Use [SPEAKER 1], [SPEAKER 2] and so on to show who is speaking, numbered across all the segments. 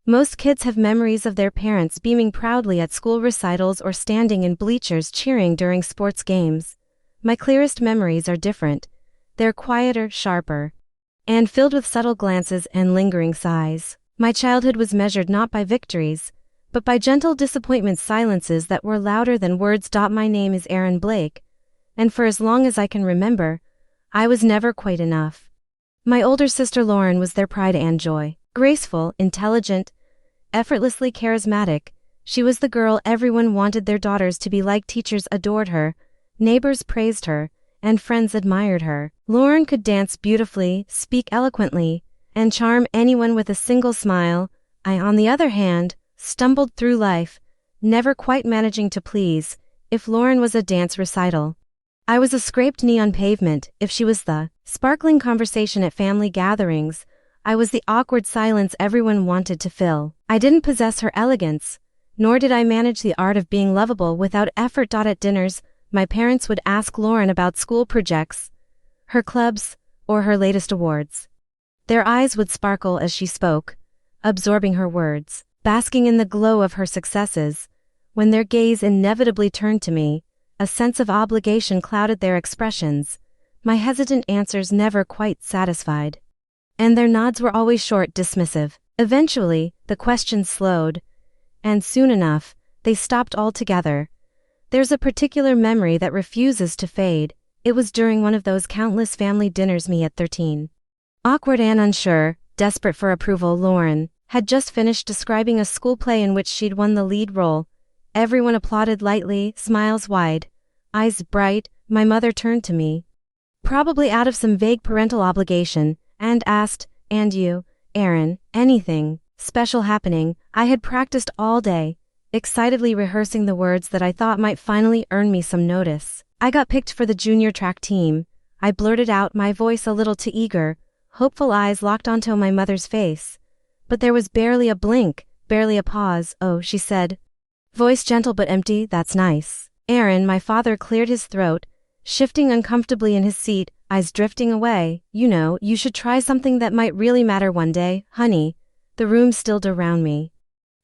[SPEAKER 1] Most kids have memories of their parents beaming proudly at school recitals or standing in bleachers cheering during sports games. My clearest memories are different. They're quieter, sharper, and filled with subtle glances and lingering sighs. My childhood was measured not by victories, but by gentle disappointment silences that were louder than words. My name is Aaron Blake, and for as long as I can remember, I was never quite enough. My older sister Lauren was their pride and joy. Graceful, intelligent, effortlessly charismatic, she was the girl everyone wanted their daughters to be like. Teachers adored her, neighbors praised her, and friends admired her. Lauren could dance beautifully, speak eloquently, and charm anyone with a single smile. I, on the other hand, stumbled through life, never quite managing to please. If Lauren was a dance recital, I was a scraped knee on pavement. If she was the sparkling conversation at family gatherings, I was the awkward silence everyone wanted to fill. I didn't possess her elegance, nor did I manage the art of being lovable without effort. At dinners, my parents would ask Lauren about school projects, her clubs, or her latest awards. Their eyes would sparkle as she spoke, absorbing her words, basking in the glow of her successes. When their gaze inevitably turned to me, a sense of obligation clouded their expressions, my hesitant answers never quite satisfied, and their nods were always short, dismissive. Eventually, the questions slowed, and soon enough, they stopped altogether. There's a particular memory that refuses to fade. It was during one of those countless family dinners. Me at 13. Awkward and unsure, desperate for approval. Lauren had just finished describing a school play in which she'd won the lead role. Everyone applauded lightly, smiles wide, eyes bright. My mother turned to me, probably out of some vague parental obligation, and asked, "And you, Aaron, anything special happening?" I had practiced all day, excitedly rehearsing the words that I thought might finally earn me some notice. "I got picked for the junior track team," I blurted out, my voice a little too eager. Hopeful eyes locked onto my mother's face, but there was barely a blink, barely a pause. "Oh," she said, voice gentle but empty. "That's nice." "Aaron," my father cleared his throat, shifting uncomfortably in his seat, eyes drifting away. "You know, you should try something that might really matter one day, honey." The room stilled around me.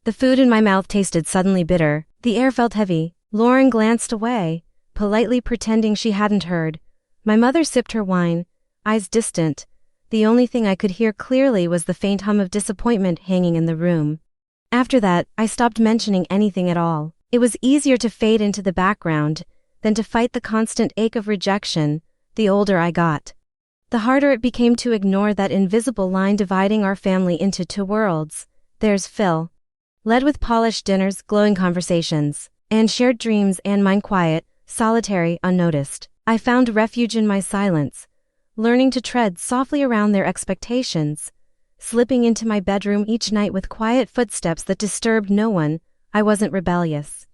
[SPEAKER 1] The food in my mouth tasted suddenly bitter. The air felt heavy. Lauren glanced away, politely pretending she hadn't heard. My mother sipped her wine, eyes distant. The only thing I could hear clearly was the faint hum of disappointment hanging in the room. After that, I stopped mentioning anything at all. It was easier to fade into the background than to fight the constant ache of rejection. The older I got, the harder it became to ignore that invisible line dividing our family into two worlds. There's Phil, led with polished dinners, glowing conversations, and shared dreams, and mine quiet, solitary, unnoticed. I found refuge in my silence, learning to tread softly around their expectations, slipping into my bedroom each night with quiet footsteps that disturbed no one. I wasn't rebellious.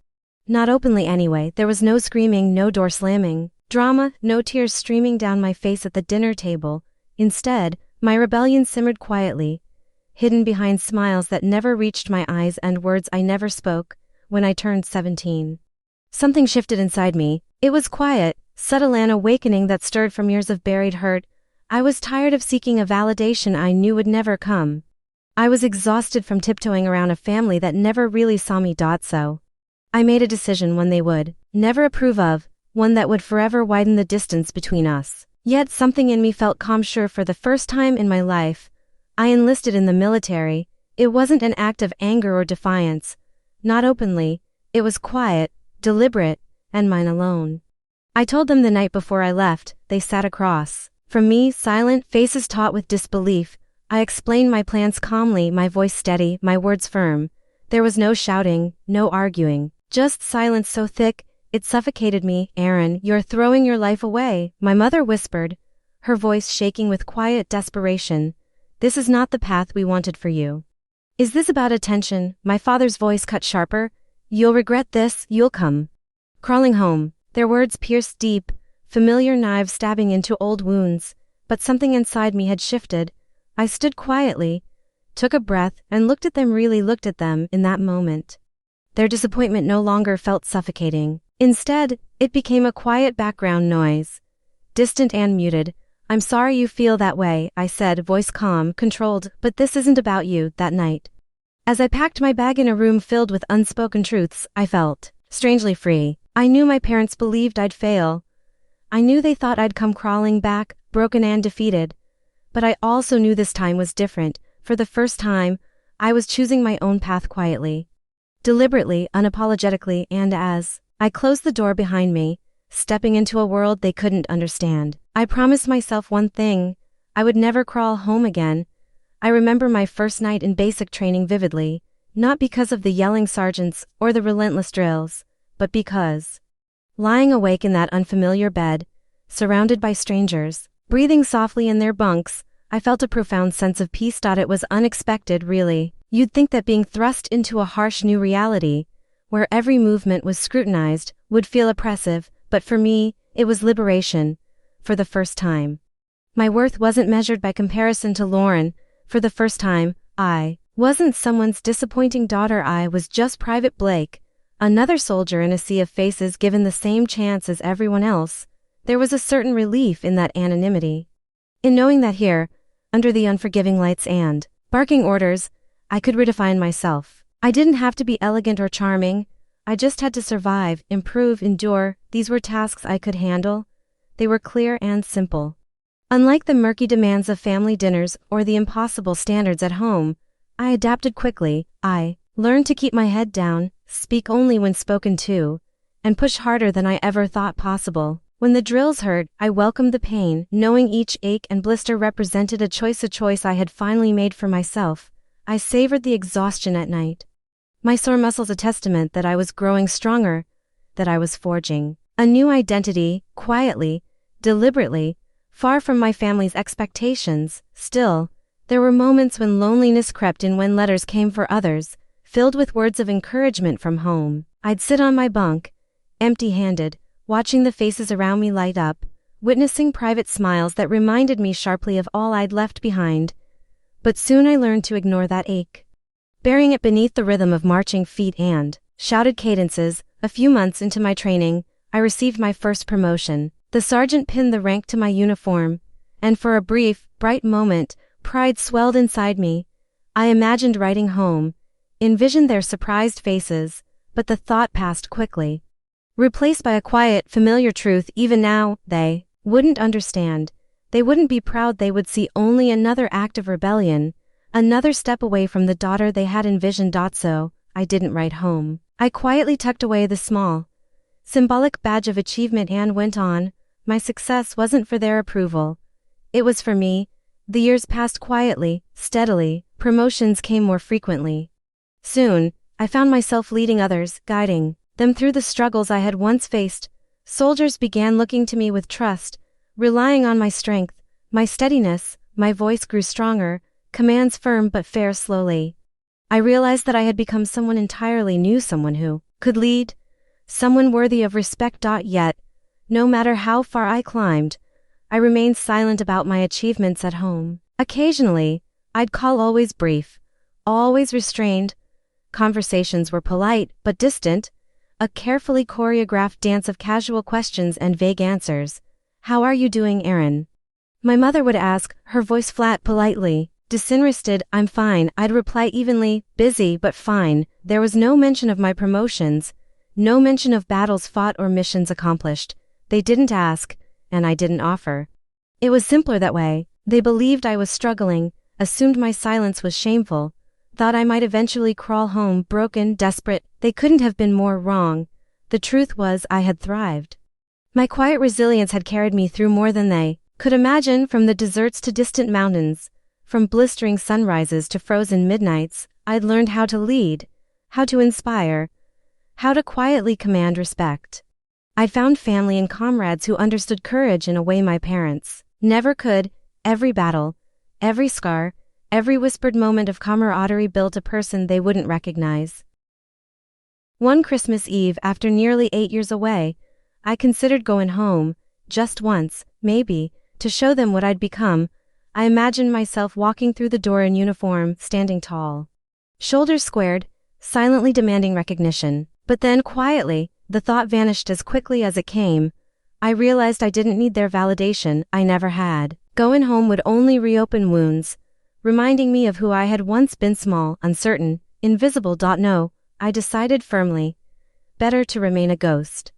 [SPEAKER 1] Not openly anyway. There was no screaming, no door slamming, drama, no tears streaming down my face at the dinner table. Instead, my rebellion simmered quietly, hidden behind smiles that never reached my eyes and words I never spoke. When I turned 17, something shifted inside me. It was quiet, subtle, an awakening that stirred from years of buried hurt. I was tired of seeking a validation I knew would never come. I was exhausted from tiptoeing around a family that never really saw me. So I made a decision, one they would never approve of, one that would forever widen the distance between us. Yet something in me felt calm. Sure, for the first time in my life, I enlisted in the military. It wasn't an act of anger or defiance. Not openly. It was quiet, deliberate, and mine alone. I told them the night before I left. They sat across from me, silent, faces taut with disbelief. I explained my plans calmly, my voice steady, my words firm. There was no shouting, no arguing, just silence so thick, it suffocated me. "Aaron, you're throwing your life away," my mother whispered, her voice shaking with quiet desperation. "This is not the path we wanted for you." "Is this about attention?" My father's voice cut sharper. "You'll regret this, you'll come crawling home." Their words pierced deep, familiar knives stabbing into old wounds, but something inside me had shifted. I stood quietly, took a breath, and looked at them, really looked at them. In that moment, their disappointment no longer felt suffocating. Instead, it became a quiet background noise, distant and muted. "I'm sorry you feel that way," I said, voice calm, controlled, "but this isn't about you." That night, As I packed my bag in a room filled with unspoken truths, I felt strangely free. I knew my parents believed I'd fail. I knew they thought I'd come crawling back, broken and defeated. But I also knew this time was different. For the first time, I was choosing my own path quietly, deliberately, unapologetically, and as I closed the door behind me, stepping into a world they couldn't understand, I promised myself one thing: I would never crawl home again. I remember my first night in basic training vividly, not because of the yelling sergeants or the relentless drills, but because, lying awake in that unfamiliar bed, surrounded by strangers, breathing softly in their bunks, I felt a profound sense of peace. It was unexpected, really. You'd think that being thrust into a harsh new reality, where every movement was scrutinized, would feel oppressive, but for me, it was liberation. For the first time, my worth wasn't measured by comparison to Lauren. For the first time, I wasn't someone's disappointing daughter. I was just Private Blake, another soldier in a sea of faces given the same chance as everyone else. There was a certain relief in that anonymity, in knowing that here, under the unforgiving lights and barking orders, I could redefine myself. I didn't have to be elegant or charming. I just had to survive, improve, endure. These were tasks I could handle. They were clear and simple. Unlike the murky demands of family dinners or the impossible standards at home, I adapted quickly. I learned to keep my head down, speak only when spoken to, and push harder than I ever thought possible. When the drills hurt, I welcomed the pain, knowing each ache and blister represented a choice I had finally made for myself. I savored the exhaustion at night, my sore muscles a testament that I was growing stronger, that I was forging a new identity, quietly, deliberately, far from my family's expectations. Still, there were moments when loneliness crept in, when letters came for others, filled with words of encouragement from home. I'd sit on my bunk, empty-handed, watching the faces around me light up, witnessing private smiles that reminded me sharply of all I'd left behind. But soon I learned to ignore that ache, burying it beneath the rhythm of marching feet and shouted cadences. A few months into my training, I received my first promotion. The sergeant pinned the rank to my uniform, and for a brief, bright moment, pride swelled inside me. I imagined riding home, envisioned their surprised faces, but the thought passed quickly, replaced by a quiet, familiar truth. Even now, they wouldn't understand. They wouldn't be proud. They would see only another act of rebellion, another step away from the daughter they had envisioned. So, I didn't ride home. I quietly tucked away the small, symbolic badge of achievement and went on. My success wasn't for their approval. It was for me. The years passed quietly, steadily. Promotions came more frequently. Soon, I found myself leading others, guiding them through the struggles I had once faced. Soldiers began looking to me with trust, relying on my strength, my steadiness. My voice grew stronger, commands firm but fair. Slowly, I realized that I had become someone entirely new, someone who could lead, someone worthy of respect. Yet, no matter how far I climbed, I remained silent about my achievements at home. Occasionally, I'd call, always brief, always restrained. Conversations were polite but distant, a carefully choreographed dance of casual questions and vague answers. "How are you doing, Aaron?" my mother would ask, her voice flat, politely. Disinterested, "I'm fine," I'd reply evenly, busy but fine. There was no mention of my promotions, no mention of battles fought or missions accomplished. They didn't ask, and I didn't offer. It was simpler that way. They believed I was struggling, assumed my silence was shameful, thought I might eventually crawl home broken, desperate. They couldn't have been more wrong. The truth was, I had thrived. My quiet resilience had carried me through more than they could imagine, from the deserts to distant mountains, from blistering sunrises to frozen midnights. I'd learned how to lead, how to inspire, how to quietly command respect. I'd found family and comrades who understood courage in a way my parents never could. Every battle, every scar, every whispered moment of camaraderie built a person they wouldn't recognize. One Christmas Eve, after nearly 8 years away, I considered going home, just once, maybe, to show them what I'd become. I imagined myself walking through the door in uniform, standing tall, shoulders squared, silently demanding recognition. But then, quietly, the thought vanished as quickly as it came. I realized I didn't need their validation. I never had. Going home would only reopen wounds, reminding me of who I had once been: small, uncertain, invisible. No, I decided firmly. Better to remain a ghost.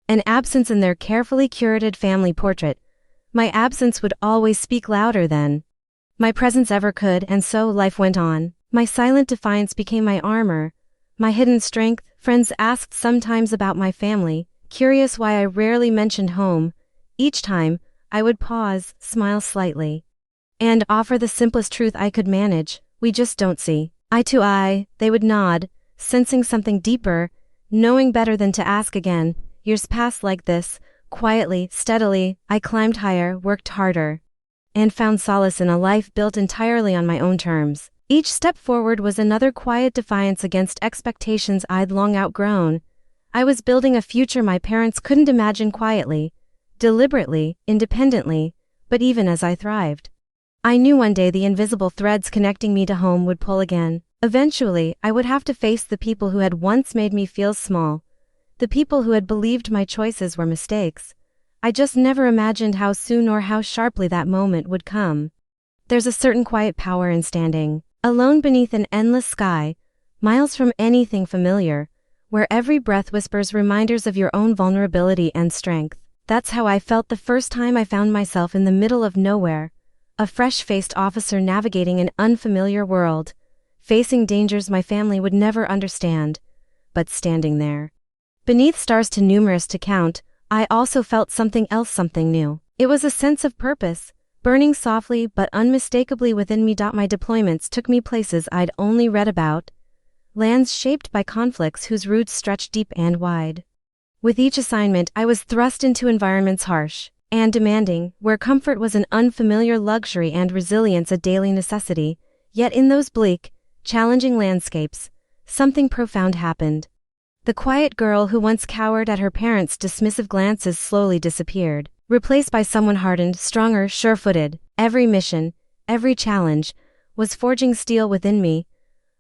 [SPEAKER 1] An absence in their carefully curated family portrait. My absence would always speak louder than my presence ever could, and so life went on. My silent defiance became my armor, my hidden strength. Friends asked sometimes about my family, curious why I rarely mentioned home. Each time, I would pause, smile slightly, and offer the simplest truth I could manage: we just don't see eye to eye. They would nod, sensing something deeper, knowing better than to ask again. Years passed like this, quietly, steadily. I climbed higher, worked harder, and found solace in a life built entirely on my own terms. Each step forward was another quiet defiance against expectations I'd long outgrown. I was building a future my parents couldn't imagine, quietly, deliberately, independently. But even as I thrived, I knew one day the invisible threads connecting me to home would pull again. Eventually, I would have to face the people who had once made me feel small, the people who had believed my choices were mistakes. I just never imagined how soon or how sharply that moment would come. There's a certain quiet power in standing alone beneath an endless sky, miles from anything familiar, where every breath whispers reminders of your own vulnerability and strength. That's how I felt the first time I found myself in the middle of nowhere, a fresh-faced officer navigating an unfamiliar world, facing dangers my family would never understand. But standing there, beneath stars too numerous to count, I also felt something else, something new. It was a sense of purpose, burning softly but unmistakably within me. My deployments took me places I'd only read about, lands shaped by conflicts whose roots stretched deep and wide. With each assignment, I was thrust into environments harsh and demanding, where comfort was an unfamiliar luxury and resilience a daily necessity. Yet in those bleak, challenging landscapes, something profound happened. The quiet girl who once cowered at her parents' dismissive glances slowly disappeared, replaced by someone hardened, stronger, sure-footed. Every mission, every challenge, was forging steel within me.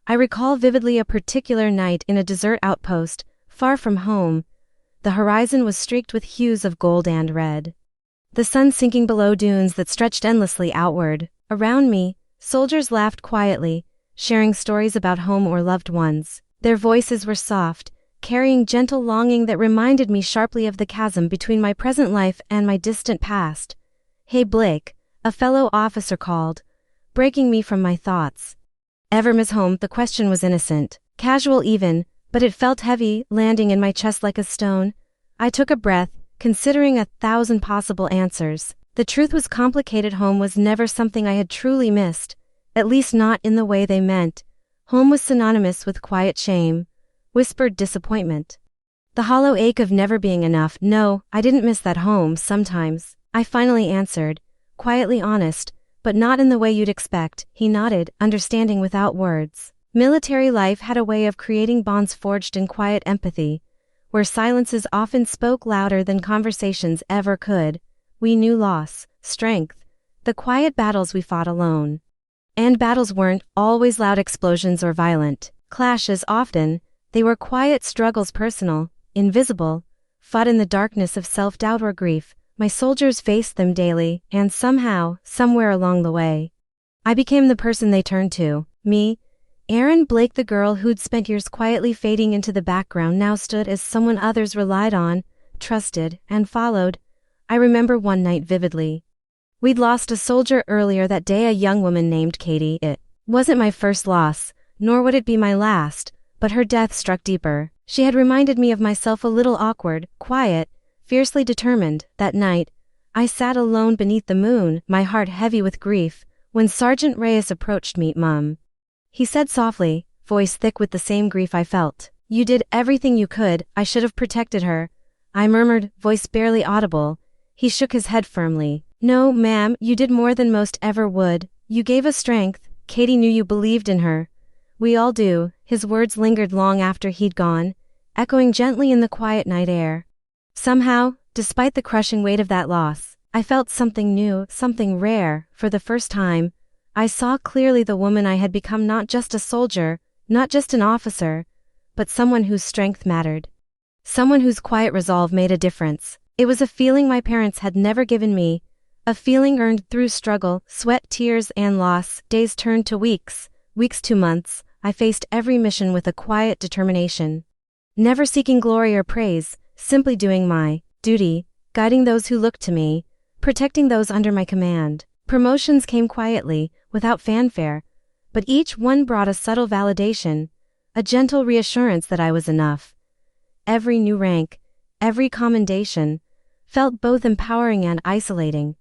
[SPEAKER 1] I recall vividly a particular night in a desert outpost, far from home. The horizon was streaked with hues of gold and red, the sun sinking below dunes that stretched endlessly outward. Around me, soldiers laughed quietly, sharing stories about home or loved ones. Their voices were soft, carrying gentle longing that reminded me sharply of the chasm between my present life and my distant past. "Hey Blake," a fellow officer called, breaking me from my thoughts. "Ever miss home?" The question was innocent, casual even, but it felt heavy, landing in my chest like a stone. I took a breath, considering 1,000 possible answers. The truth was complicated. Home was never something I had truly missed, at least not in the way they meant. Home was synonymous with quiet shame, whispered disappointment, the hollow ache of never being enough. No, I didn't miss that home. Sometimes, I finally answered, quietly honest, but not in the way you'd expect. He nodded, understanding without words. Military life had a way of creating bonds forged in quiet empathy, where silences often spoke louder than conversations ever could. We knew loss, strength, the quiet battles we fought alone. And battles weren't always loud explosions or violent clashes. Often, they were quiet struggles, personal, invisible, fought in the darkness of self-doubt or grief. My soldiers faced them daily, and somehow, somewhere along the way, I became the person they turned to. Me, Erin Blake, the girl who'd spent years quietly fading into the background, now stood as someone others relied on, trusted, and followed. I remember one night vividly. We'd lost a soldier earlier that day, a young woman named Katie. It wasn't my first loss, nor would it be my last, but her death struck deeper. She had reminded me of myself, a little awkward, quiet, fiercely determined. That night, I sat alone beneath the moon, my heart heavy with grief, when Sergeant Reyes approached me. "Mom," he said softly, voice thick with the same grief I felt. "You did everything you could. I should have protected her," I murmured, voice barely audible. He shook his head firmly. "No, ma'am, you did more than most ever would. You gave us strength. Katie knew you believed in her. We all do." His words lingered long after he'd gone, echoing gently in the quiet night air. Somehow, despite the crushing weight of that loss, I felt something new, something rare. For the first time, I saw clearly the woman I had become, not just a soldier, not just an officer, but someone whose strength mattered. Someone whose quiet resolve made a difference. It was a feeling my parents had never given me, a feeling earned through struggle, sweat, tears, and loss. Days turned to weeks, weeks to months. I faced every mission with a quiet determination. Never seeking glory or praise, simply doing my duty, guiding those who looked to me, protecting those under my command. Promotions came quietly, without fanfare, but each one brought a subtle validation, a gentle reassurance that I was enough. Every new rank, every commendation, felt both empowering and isolating.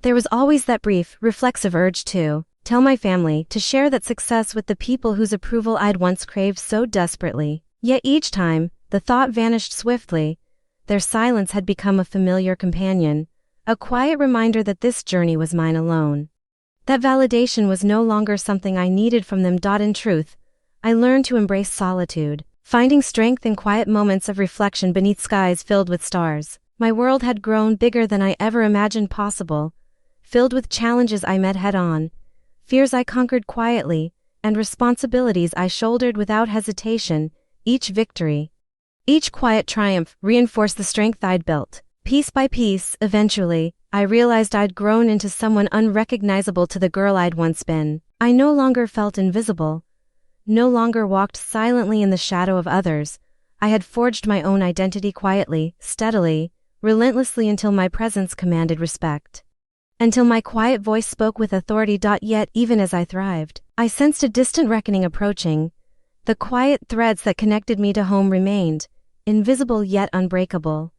[SPEAKER 1] There was always that brief, reflexive urge to tell my family, to share that success with the people whose approval I'd once craved so desperately. Yet each time, the thought vanished swiftly. Their silence had become a familiar companion, a quiet reminder that this journey was mine alone. That validation was no longer something I needed from them. In truth, I learned to embrace solitude, finding strength in quiet moments of reflection beneath skies filled with stars. My world had grown bigger than I ever imagined possible, filled with challenges I met head-on, fears I conquered quietly, and responsibilities I shouldered without hesitation. Each victory, each quiet triumph reinforced the strength I'd built. Piece by piece, eventually, I realized I'd grown into someone unrecognizable to the girl I'd once been. I no longer felt invisible, no longer walked silently in the shadow of others. I had forged my own identity quietly, steadily, relentlessly, until my presence commanded respect. Until my quiet voice spoke with authority. Yet even as I thrived, I sensed a distant reckoning approaching. The quiet threads that connected me to home remained, invisible yet unbreakable.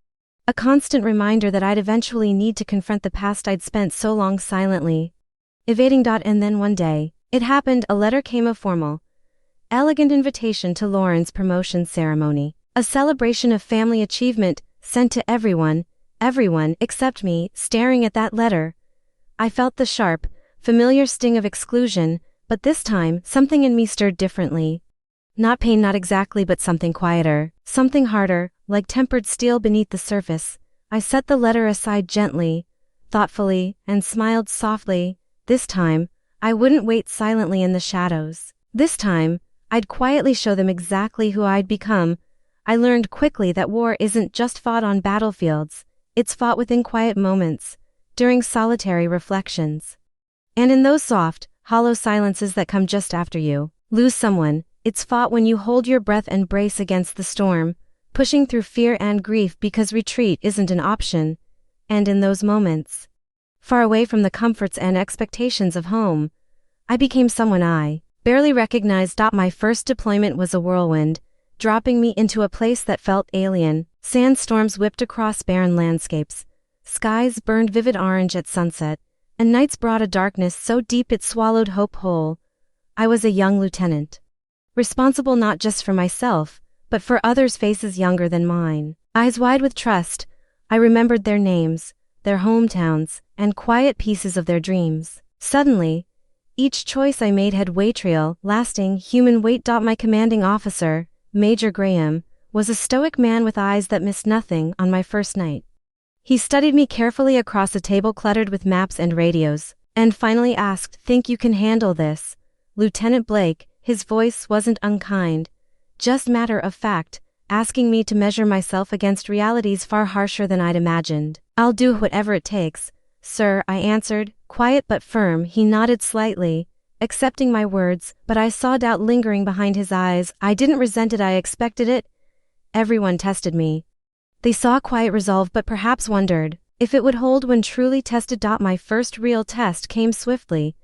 [SPEAKER 1] A constant reminder that I'd eventually need to confront the past I'd spent so long silently evading. And then one day, it happened. A letter came, a formal, elegant invitation to Lauren's promotion ceremony. A celebration of family achievement, sent to everyone except me. Staring at that letter, I felt the sharp, familiar sting of exclusion, but this time, something in me stirred differently. Not pain, not exactly, but something quieter, something harder, like tempered steel beneath the surface. I set the letter aside gently, thoughtfully, and smiled softly. This time, I wouldn't wait silently in the shadows. This time, I'd quietly show them exactly who I'd become. I learned quickly that war isn't just fought on battlefields, it's fought within quiet moments, during solitary reflections. And in those soft, hollow silences that come just after you lose someone. It's fought when you hold your breath and brace against the storm, pushing through fear and grief because retreat isn't an option. And in those moments, far away from the comforts and expectations of home, I became someone I barely recognized. My first deployment was a whirlwind, dropping me into a place that felt alien. Sandstorms whipped across barren landscapes, skies burned vivid orange at sunset, and nights brought a darkness so deep it swallowed hope whole. I was a young lieutenant, responsible not just for myself, but for others' faces younger than mine. Eyes wide with trust, I remembered their names, their hometowns, and quiet pieces of their dreams. Suddenly, each choice I made had weight, lasting human weight. My commanding officer, Major Graham, was a stoic man with eyes that missed nothing. On my first night, he studied me carefully across a table cluttered with maps and radios, and finally asked, "Think you can handle this, Lieutenant Blake?" His voice wasn't unkind, just matter of fact, asking me to measure myself against realities far harsher than I'd imagined. "I'll do whatever it takes, sir," I answered, quiet but firm. He nodded slightly, accepting my words, but I saw doubt lingering behind his eyes. I didn't resent it, I expected it. Everyone tested me. They saw quiet resolve, but perhaps wondered if it would hold when truly tested. My first real test came swiftly,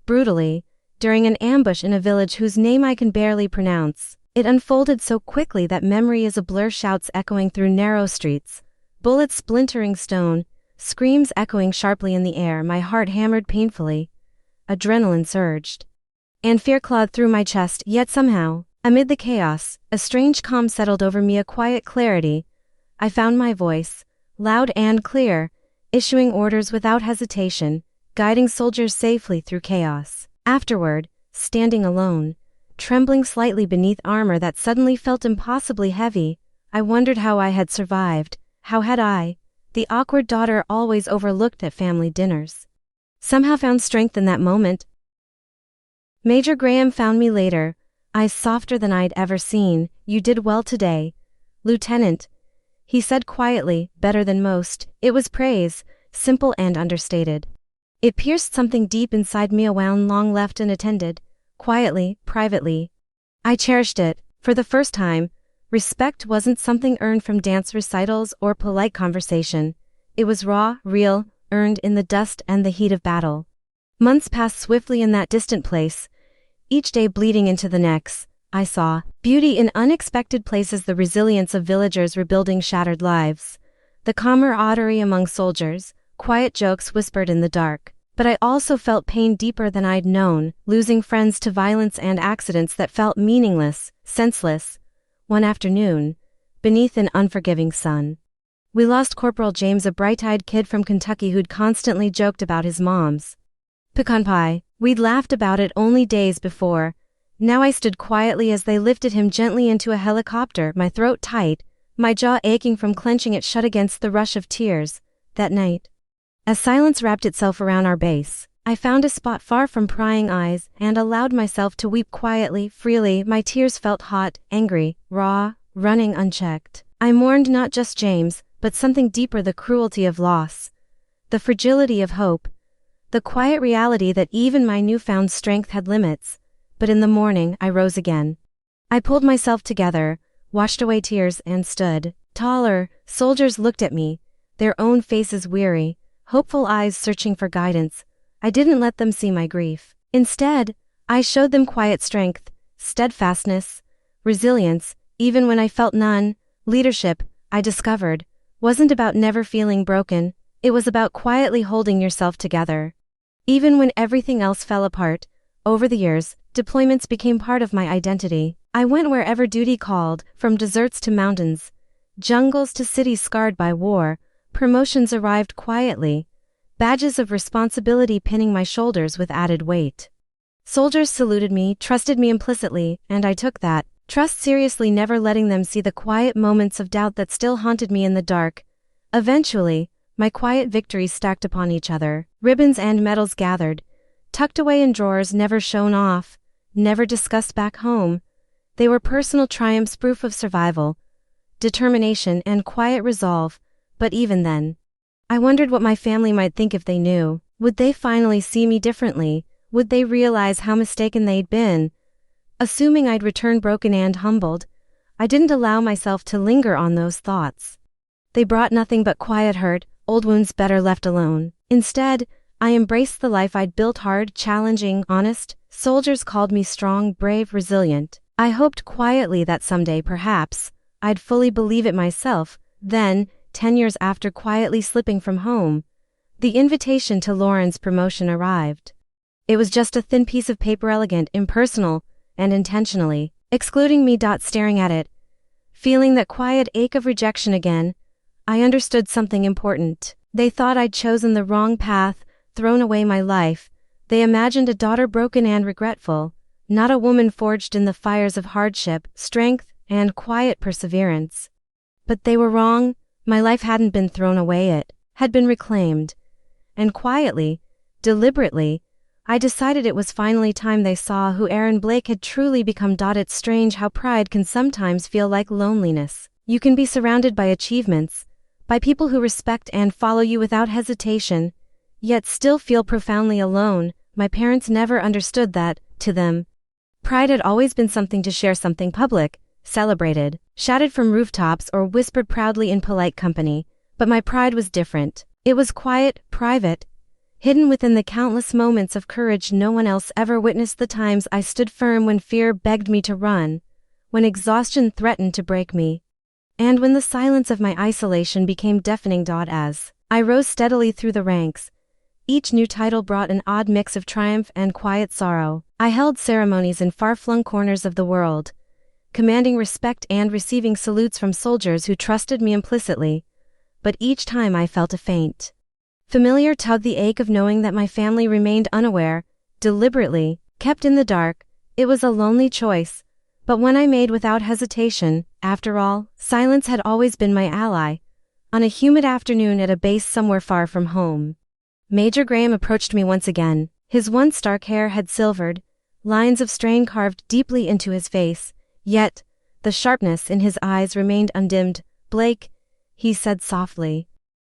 [SPEAKER 1] brutally, during an ambush in a village whose name I can barely pronounce. It unfolded so quickly that memory is a blur, shouts echoing through narrow streets, bullets splintering stone, screams echoing sharply in the air. My heart hammered painfully, adrenaline surged, and fear clawed through my chest. Yet somehow, amid the chaos, a strange calm settled over me, a quiet clarity. I found my voice, loud and clear, issuing orders without hesitation, guiding soldiers safely through chaos. Afterward, standing alone, trembling slightly beneath armor that suddenly felt impossibly heavy, I wondered how I had survived. How had I, the awkward daughter always overlooked at family dinners, somehow found strength in that moment? Major Graham found me later, eyes softer than I'd ever seen. "You did well today, Lieutenant," he said quietly. "Better than most." It was praise, simple and understated. It pierced something deep inside me, a wound long left unattended. Quietly, privately, I cherished it. For the first time, respect wasn't something earned from dance recitals or polite conversation. It was raw, real, earned in the dust and the heat of battle. Months passed swiftly in that distant place. Each day bleeding into the next, I saw beauty in unexpected places, the resilience of villagers rebuilding shattered lives, the camaraderie among soldiers, quiet jokes whispered in the dark. But I also felt pain deeper than I'd known, losing friends to violence and accidents that felt meaningless, senseless. One afternoon, beneath an unforgiving sun, we lost Corporal James, a bright-eyed kid from Kentucky who'd constantly joked about his mom's pecan pie. We'd laughed about it only days before. Now I stood quietly as they lifted him gently into a helicopter, my throat tight, my jaw aching from clenching it shut against the rush of tears. That night, as silence wrapped itself around our base, I found a spot far from prying eyes and allowed myself to weep quietly, freely. My tears felt hot, angry, raw, running unchecked. I mourned not just James, but something deeper: the cruelty of loss, the fragility of hope, the quiet reality that even my newfound strength had limits. But in the morning, I rose again. I pulled myself together, washed away tears, and stood taller. Soldiers looked at me, their own faces weary, hopeful eyes searching for guidance. I didn't let them see my grief. Instead, I showed them quiet strength, steadfastness, resilience, even when I felt none. Leadership, I discovered, wasn't about never feeling broken. It was about quietly holding yourself together, even when everything else fell apart. Over the years, deployments became part of my identity. I went wherever duty called, from deserts to mountains, jungles to cities scarred by war. Promotions arrived quietly, badges of responsibility pinning my shoulders with added weight. Soldiers saluted me, trusted me implicitly, and I took that trust seriously, never letting them see the quiet moments of doubt that still haunted me in the dark. Eventually, my quiet victories stacked upon each other, ribbons and medals gathered, tucked away in drawers, never shown off, never discussed back home. They were personal triumphs, proof of survival, determination, and quiet resolve. But even then, I wondered what my family might think if they knew. Would they finally see me differently? Would they realize how mistaken they'd been? Assuming I'd return broken and humbled, I didn't allow myself to linger on those thoughts. They brought nothing but quiet hurt, old wounds better left alone. Instead, I embraced the life I'd built, hard, challenging, honest. Soldiers called me strong, brave, resilient. I hoped quietly that someday, perhaps, I'd fully believe it myself. Then, 10 years after quietly slipping from home, the invitation to Lauren's promotion arrived. It was just a thin piece of paper, elegant, impersonal, and intentionally excluding me. Staring at it, feeling that quiet ache of rejection again, I understood something important. They thought I'd chosen the wrong path, thrown away my life. They imagined a daughter broken and regretful, not a woman forged in the fires of hardship, strength, and quiet perseverance. But they were wrong. My life hadn't been thrown away, it had been reclaimed. And quietly, deliberately, I decided it was finally time they saw who Aaron Blake had truly become. It's strange how pride can sometimes feel like loneliness. You can be surrounded by achievements, by people who respect and follow you without hesitation, yet still feel profoundly alone. My parents never understood that. To them, pride had always been something to share, something public, celebrated, shouted from rooftops, or whispered proudly in polite company. But my pride was different. It was quiet, private, hidden within the countless moments of courage no one else ever witnessed. The times I stood firm when fear begged me to run, when exhaustion threatened to break me, and when the silence of my isolation became deafening. As I rose steadily through the ranks, each new title brought an odd mix of triumph and quiet sorrow. I held ceremonies in far-flung corners of the world, commanding respect and receiving salutes from soldiers who trusted me implicitly. But each time I felt a faint, familiar tug, the ache of knowing that my family remained unaware, deliberately kept in the dark. It was a lonely choice, but one I made without hesitation. After all, silence had always been my ally. On a humid afternoon at a base somewhere far from home, Major Graham approached me once again. His once dark hair had silvered, lines of strain carved deeply into his face, yet the sharpness in his eyes remained undimmed. "Blake," he said softly,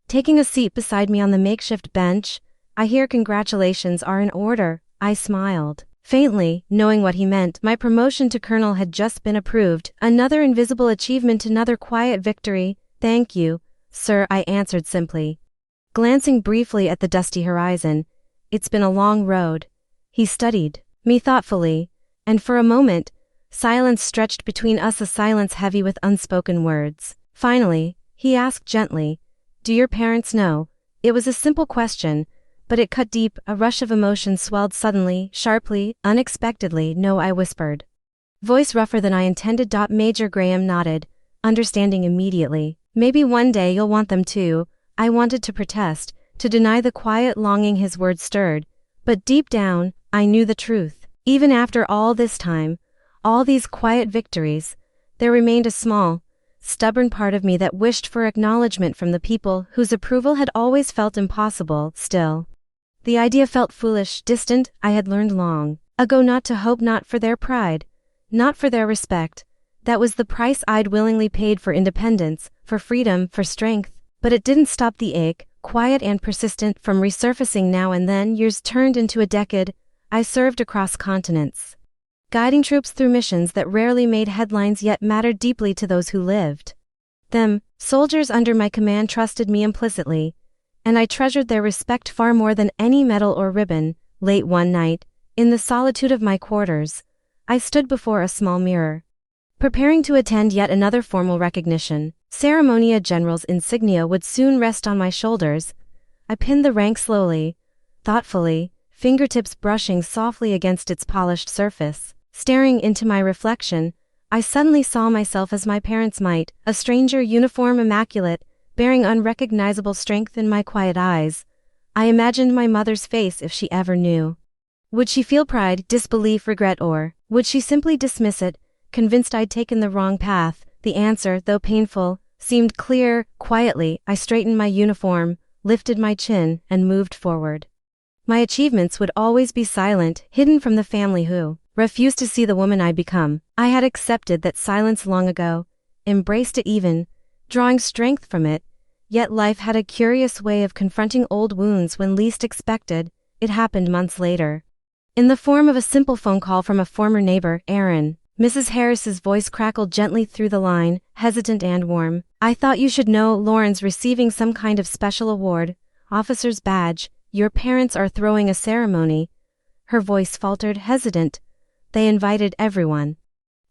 [SPEAKER 1] taking a seat beside me on the makeshift bench, "I hear congratulations are in order." I smiled. Faintly, knowing what he meant, my promotion to colonel had just been approved. Another invisible achievement, another quiet victory. Thank you, sir, I answered simply. Glancing briefly at the dusty horizon, it's been a long road. He studied me thoughtfully, and for a moment, silence stretched between us, a silence heavy with unspoken words. Finally, he asked gently, "Do your parents know?" It was a simple question, but it cut deep. A rush of emotion swelled suddenly, sharply, unexpectedly. "No," I whispered. Voice rougher than I intended. Major Graham nodded, understanding immediately. "Maybe one day you'll want them too." I wanted to protest, to deny the quiet longing his words stirred, but deep down, I knew the truth. Even after all this time, all these quiet victories, there remained a small, stubborn part of me that wished for acknowledgement from the people whose approval had always felt impossible. Still, the idea felt foolish, distant. I had learned long ago not to hope, not for their pride, not for their respect. That was the price I'd willingly paid for independence, for freedom, for strength. But it didn't stop the ache, quiet and persistent, from resurfacing now and then. Years turned into a decade. I served across continents, guiding troops through missions that rarely made headlines yet mattered deeply to those who lived them. Soldiers under my command trusted me implicitly, and I treasured their respect far more than any medal or ribbon. Late one night, in the solitude of my quarters, I stood before a small mirror, preparing to attend yet another formal recognition ceremony. A general's insignia would soon rest on my shoulders. I pinned the rank slowly, thoughtfully, fingertips brushing softly against its polished surface. Staring into my reflection, I suddenly saw myself as my parents might, a stranger, uniform immaculate, bearing unrecognizable strength. In my quiet eyes, I imagined my mother's face if she ever knew. Would she feel pride, disbelief, regret, or would she simply dismiss it, convinced I'd taken the wrong path? The answer, though painful, seemed clear. Quietly, I straightened my uniform, lifted my chin, and moved forward. My achievements would always be silent, hidden from the family who refused to see the woman I'd become. I had accepted that silence long ago, embraced it even, drawing strength from it. Yet life had a curious way of confronting old wounds when least expected. It happened months later, in the form of a simple phone call from a former neighbor. "Aaron." Mrs. Harris's voice crackled gently through the line, hesitant and warm. "I thought you should know. Lauren's receiving some kind of special award, officer's badge. Your parents are throwing a ceremony." Her voice faltered, hesitant. "They invited everyone."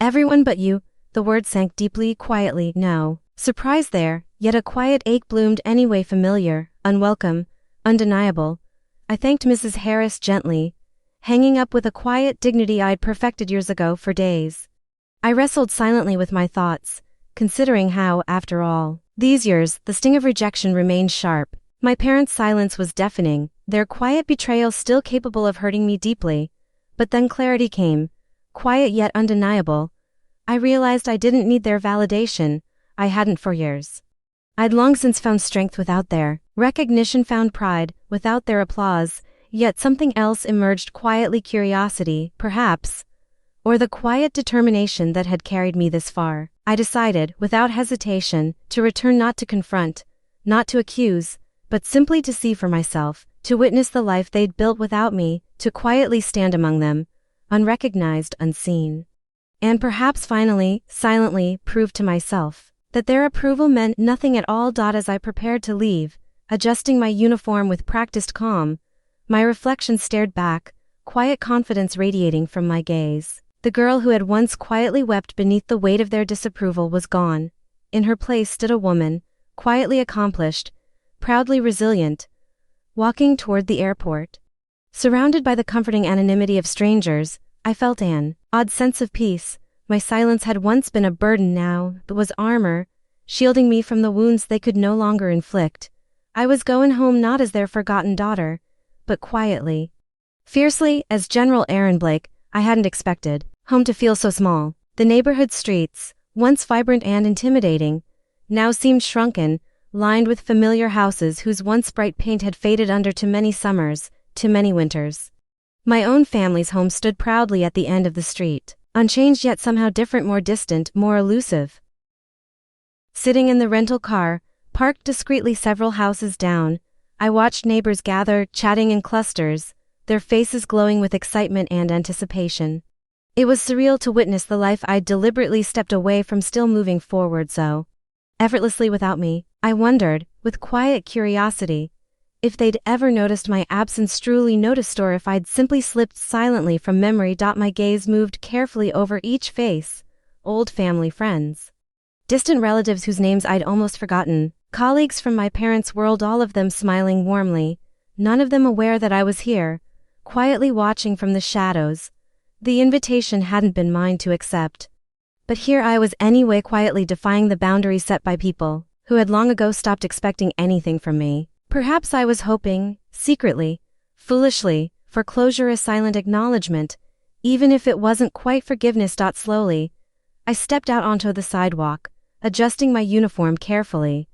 [SPEAKER 1] "Everyone but you." The word sank deeply, quietly. No surprise there, yet a quiet ache bloomed anyway, familiar, unwelcome, undeniable. I thanked Mrs. Harris gently, hanging up with a quiet dignity I'd perfected years ago. For days, I wrestled silently with my thoughts, considering how, after all these years, the sting of rejection remained sharp. My parents' silence was deafening, their quiet betrayal still capable of hurting me deeply. But then clarity came, quiet yet undeniable. I realized I didn't need their validation. I hadn't for years. I'd long since found strength without their recognition, found pride without their applause. Yet something else emerged quietly, curiosity, perhaps, or the quiet determination that had carried me this far. I decided, without hesitation, to return, not to confront, not to accuse, but simply to see for myself, to witness the life they'd built without me, to quietly stand among them, unrecognized, unseen. And perhaps finally, silently, prove to myself that their approval meant nothing at all. As I prepared to leave, adjusting my uniform with practiced calm, my reflection stared back, quiet confidence radiating from my gaze. The girl who had once quietly wept beneath the weight of their disapproval was gone. In her place stood a woman, quietly accomplished, proudly resilient, walking toward the airport. Surrounded by the comforting anonymity of strangers, I felt an odd sense of peace. My silence had once been a burden, now it was armor, shielding me from the wounds they could no longer inflict. I was going home, not as their forgotten daughter, but quietly, fiercely, as General Aaron Blake. I hadn't expected home to feel so small. The neighborhood streets, once vibrant and intimidating, now seemed shrunken, lined with familiar houses whose once bright paint had faded under too many summers, too many winters. My own family's home stood proudly at the end of the street, unchanged yet somehow different, more distant, more elusive. Sitting in the rental car, parked discreetly several houses down, I watched neighbors gather, chatting in clusters, their faces glowing with excitement and anticipation. It was surreal to witness the life I'd deliberately stepped away from still moving forward so effortlessly without me. I wondered, with quiet curiosity, if they'd ever noticed my absence, truly noticed, or if I'd simply slipped silently from memory. My gaze moved carefully over each face: old family friends, distant relatives whose names I'd almost forgotten, colleagues from my parents' world, all of them smiling warmly, none of them aware that I was here, quietly watching from the shadows. The invitation hadn't been mine to accept. But here I was anyway, quietly defying the boundaries set by people who had long ago stopped expecting anything from me. Perhaps I was hoping, secretly, foolishly, for closure, a silent acknowledgement, even if it wasn't quite forgiveness. Slowly, I stepped out onto the sidewalk, adjusting my uniform carefully.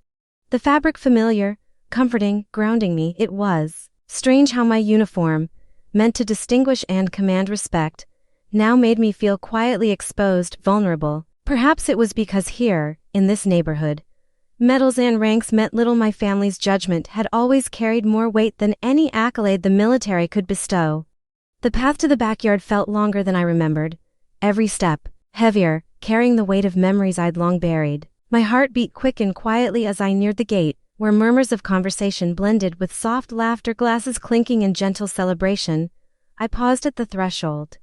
[SPEAKER 1] The fabric familiar, comforting, grounding me. It was strange how my uniform, meant to distinguish and command respect, now made me feel quietly exposed, vulnerable. Perhaps it was because here, in this neighborhood, medals and ranks meant little. My family's judgment had always carried more weight than any accolade the military could bestow. The path to the backyard felt longer than I remembered, every step heavier, carrying the weight of memories I'd long buried. My heart beat quick and quietly as I neared the gate, where murmurs of conversation blended with soft laughter, glasses clinking in gentle celebration. I paused at the threshold.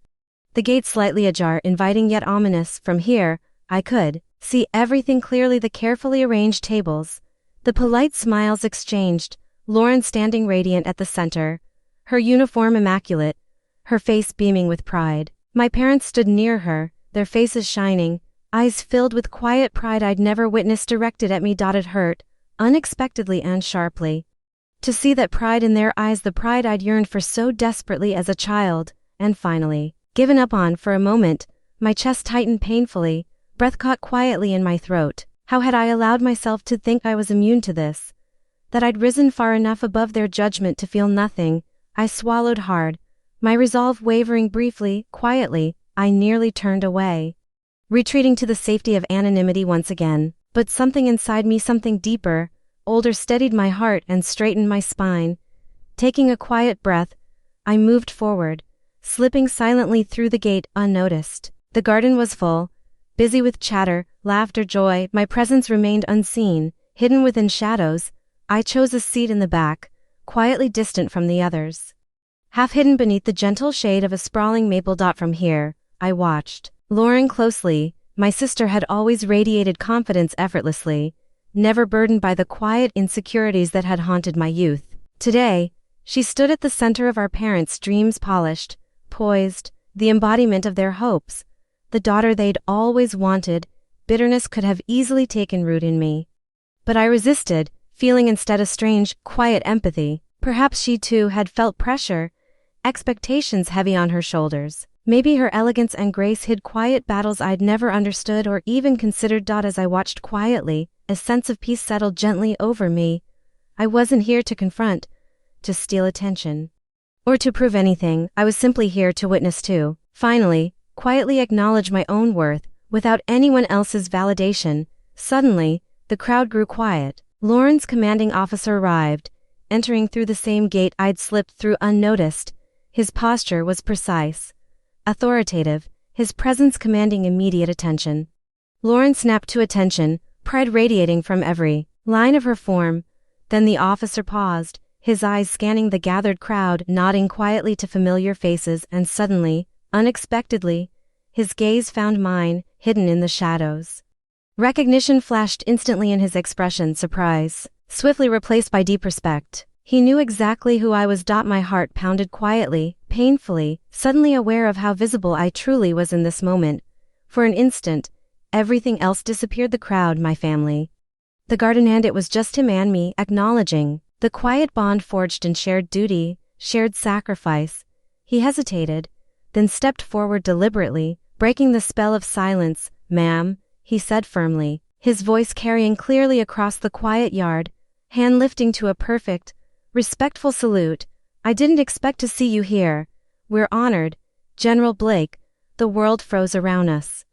[SPEAKER 1] The gate slightly ajar, inviting yet ominous. From here, I could see everything clearly: the carefully arranged tables, the polite smiles exchanged, Lauren standing radiant at the center, her uniform immaculate, her face beaming with pride. My parents stood near her, their faces shining, eyes filled with quiet pride I'd never witnessed directed at me. It hurt, unexpectedly and sharply, to see that pride in their eyes, the pride I'd yearned for so desperately as a child, and finally given up on. For a moment, my chest tightened painfully, breath caught quietly in my throat. How had I allowed myself to think I was immune to this? That I'd risen far enough above their judgment to feel nothing? I swallowed hard, my resolve wavering briefly. Quietly, I nearly turned away, retreating to the safety of anonymity once again. But something inside me, something deeper, older, steadied my heart and straightened my spine. Taking a quiet breath, I moved forward, slipping silently through the gate unnoticed. The garden was full, busy with chatter, laughter, joy. My presence remained unseen, hidden within shadows. I chose a seat in the back, quietly distant from the others, half hidden beneath the gentle shade of a sprawling maple. From here, I watched Lauren closely. My sister had always radiated confidence effortlessly, never burdened by the quiet insecurities that had haunted my youth. Today, she stood at the center of our parents' dreams, polished, poised, the embodiment of their hopes, the daughter they'd always wanted. Bitterness could have easily taken root in me, but I resisted, feeling instead a strange, quiet empathy. Perhaps she too had felt pressure, expectations heavy on her shoulders. Maybe her elegance and grace hid quiet battles I'd never understood or even considered. As I watched quietly, a sense of peace settled gently over me. I wasn't here to confront, to steal attention, or to prove anything. I was simply here to witness, to finally, quietly acknowledge my own worth, without anyone else's validation. Suddenly, the crowd grew quiet. Lauren's commanding officer arrived, entering through the same gate I'd slipped through unnoticed. His posture was precise, authoritative, his presence commanding immediate attention. Lauren snapped to attention, pride radiating from every line of her form. Then the officer paused, his eyes scanning the gathered crowd, nodding quietly to familiar faces, and suddenly, unexpectedly, his gaze found mine, hidden in the shadows. Recognition flashed instantly in his expression, surprise, swiftly replaced by deep respect. He knew exactly who I was. My heart pounded quietly, painfully, suddenly aware of how visible I truly was in this moment. For an instant, everything else disappeared: the crowd, my family, the garden, and it was just him and me, acknowledging the quiet bond forged in shared duty, shared sacrifice. He hesitated, then stepped forward deliberately, breaking the spell of silence. "Ma'am," he said firmly, his voice carrying clearly across the quiet yard, hand lifting to a perfect, respectful salute. "I didn't expect to see you here. We're honored, General Blake." The world froze around us.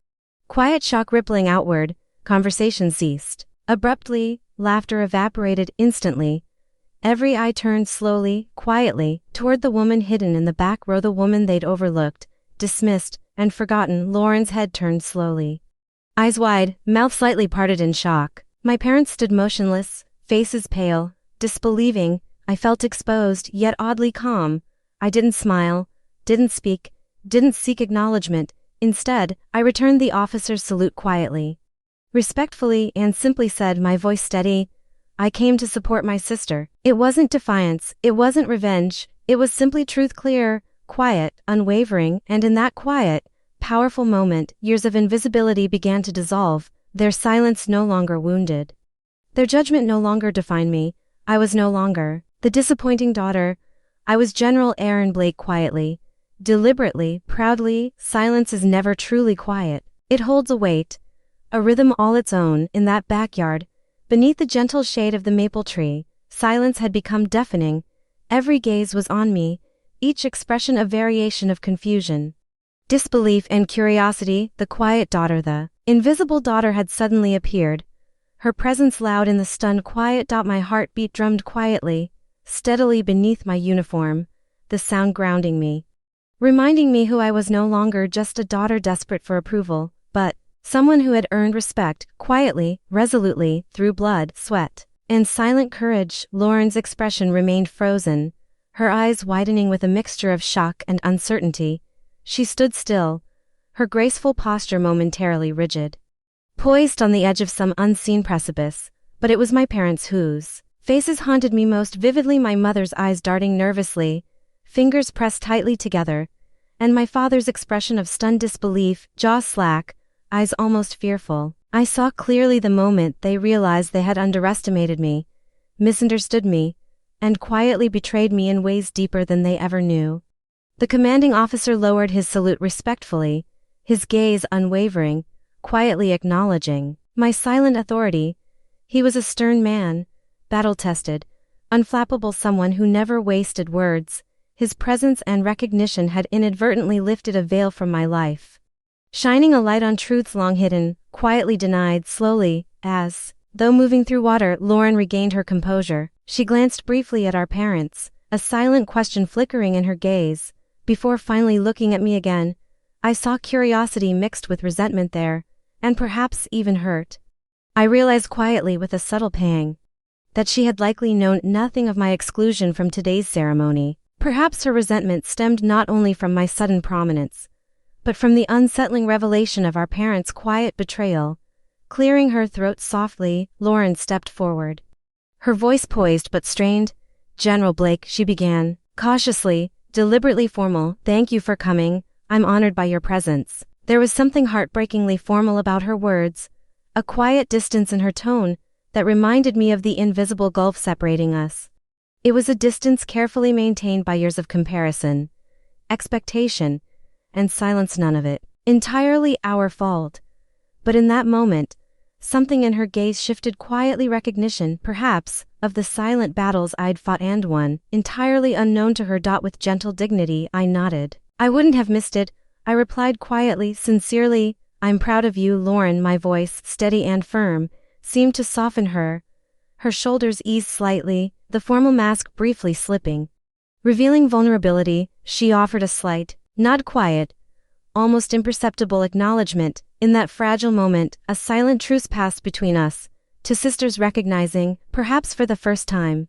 [SPEAKER 1] Quiet shock rippling outward, conversation ceased. Abruptly, laughter evaporated instantly. Every eye turned slowly, quietly, toward the woman hidden in the back row, the woman they'd overlooked, dismissed, and forgotten. Lauren's head turned slowly. Eyes wide, mouth slightly parted in shock. My parents stood motionless, faces pale, disbelieving. I felt exposed, yet oddly calm. I didn't smile, didn't speak, didn't seek acknowledgement. Instead, I returned the officer's salute quietly. Respectfully and simply said, my voice steady, I came to support my sister. It wasn't defiance, it wasn't revenge, it was simply truth, clear, quiet, unwavering, and in that quiet, powerful moment, years of invisibility began to dissolve. Their silence no longer wounded. Their judgment no longer defined me. I was no longer the disappointing daughter. I was General Aaron Blake, quietly, deliberately, proudly. Silence is never truly quiet. It holds a weight, a rhythm all its own. In that backyard, beneath the gentle shade of the maple tree, silence had become deafening. Every gaze was on me, each expression a variation of confusion, disbelief, and curiosity. The quiet daughter, the invisible daughter, had suddenly appeared, her presence loud in the stunned quiet. My heartbeat drummed quietly, steadily beneath my uniform, the sound grounding me, reminding me who I was, no longer just a daughter desperate for approval, but someone who had earned respect, quietly, resolutely, through blood, sweat, and silent courage. Lauren's expression remained frozen, her eyes widening with a mixture of shock and uncertainty. She stood still, her graceful posture momentarily rigid, poised on the edge of some unseen precipice. But it was my parents whose faces haunted me most vividly, my mother's eyes darting nervously, fingers pressed tightly together, and my father's expression of stunned disbelief, jaw slack, eyes almost fearful. I saw clearly the moment they realized they had underestimated me, misunderstood me, and quietly betrayed me in ways deeper than they ever knew. The commanding officer lowered his salute respectfully, his gaze unwavering, quietly acknowledging my silent authority. He was a stern man, battle-tested, unflappable, someone who never wasted words. His presence and recognition had inadvertently lifted a veil from my life, shining a light on truths long hidden, quietly denied. Slowly, as though moving through water, Lauren regained her composure. She glanced briefly at our parents, a silent question flickering in her gaze, before finally looking at me again. I saw curiosity mixed with resentment there, and perhaps even hurt. I realized quietly, with a subtle pang, that she had likely known nothing of my exclusion from today's ceremony. Perhaps her resentment stemmed not only from my sudden prominence, but from the unsettling revelation of our parents' quiet betrayal. Clearing her throat softly, Lauren stepped forward, her voice poised but strained. General Blake, she began, cautiously, deliberately formal. Thank you for coming. I'm honored by your presence. There was something heartbreakingly formal about her words, a quiet distance in her tone that reminded me of the invisible gulf separating us. It was a distance carefully maintained by years of comparison, expectation, and silence, none of it entirely our fault. But in that moment, something in her gaze shifted quietly, recognition, perhaps, of the silent battles I'd fought and won, entirely unknown to her. With gentle dignity, I nodded. I wouldn't have missed it, I replied quietly, sincerely. I'm proud of you, Lauren. My voice, steady and firm, seemed to soften her. Her shoulders eased slightly, the formal mask briefly slipping, revealing vulnerability. She offered a slight nod, quiet, almost imperceptible acknowledgement. In that fragile moment, a silent truce passed between us, two sisters recognizing, perhaps for the first time,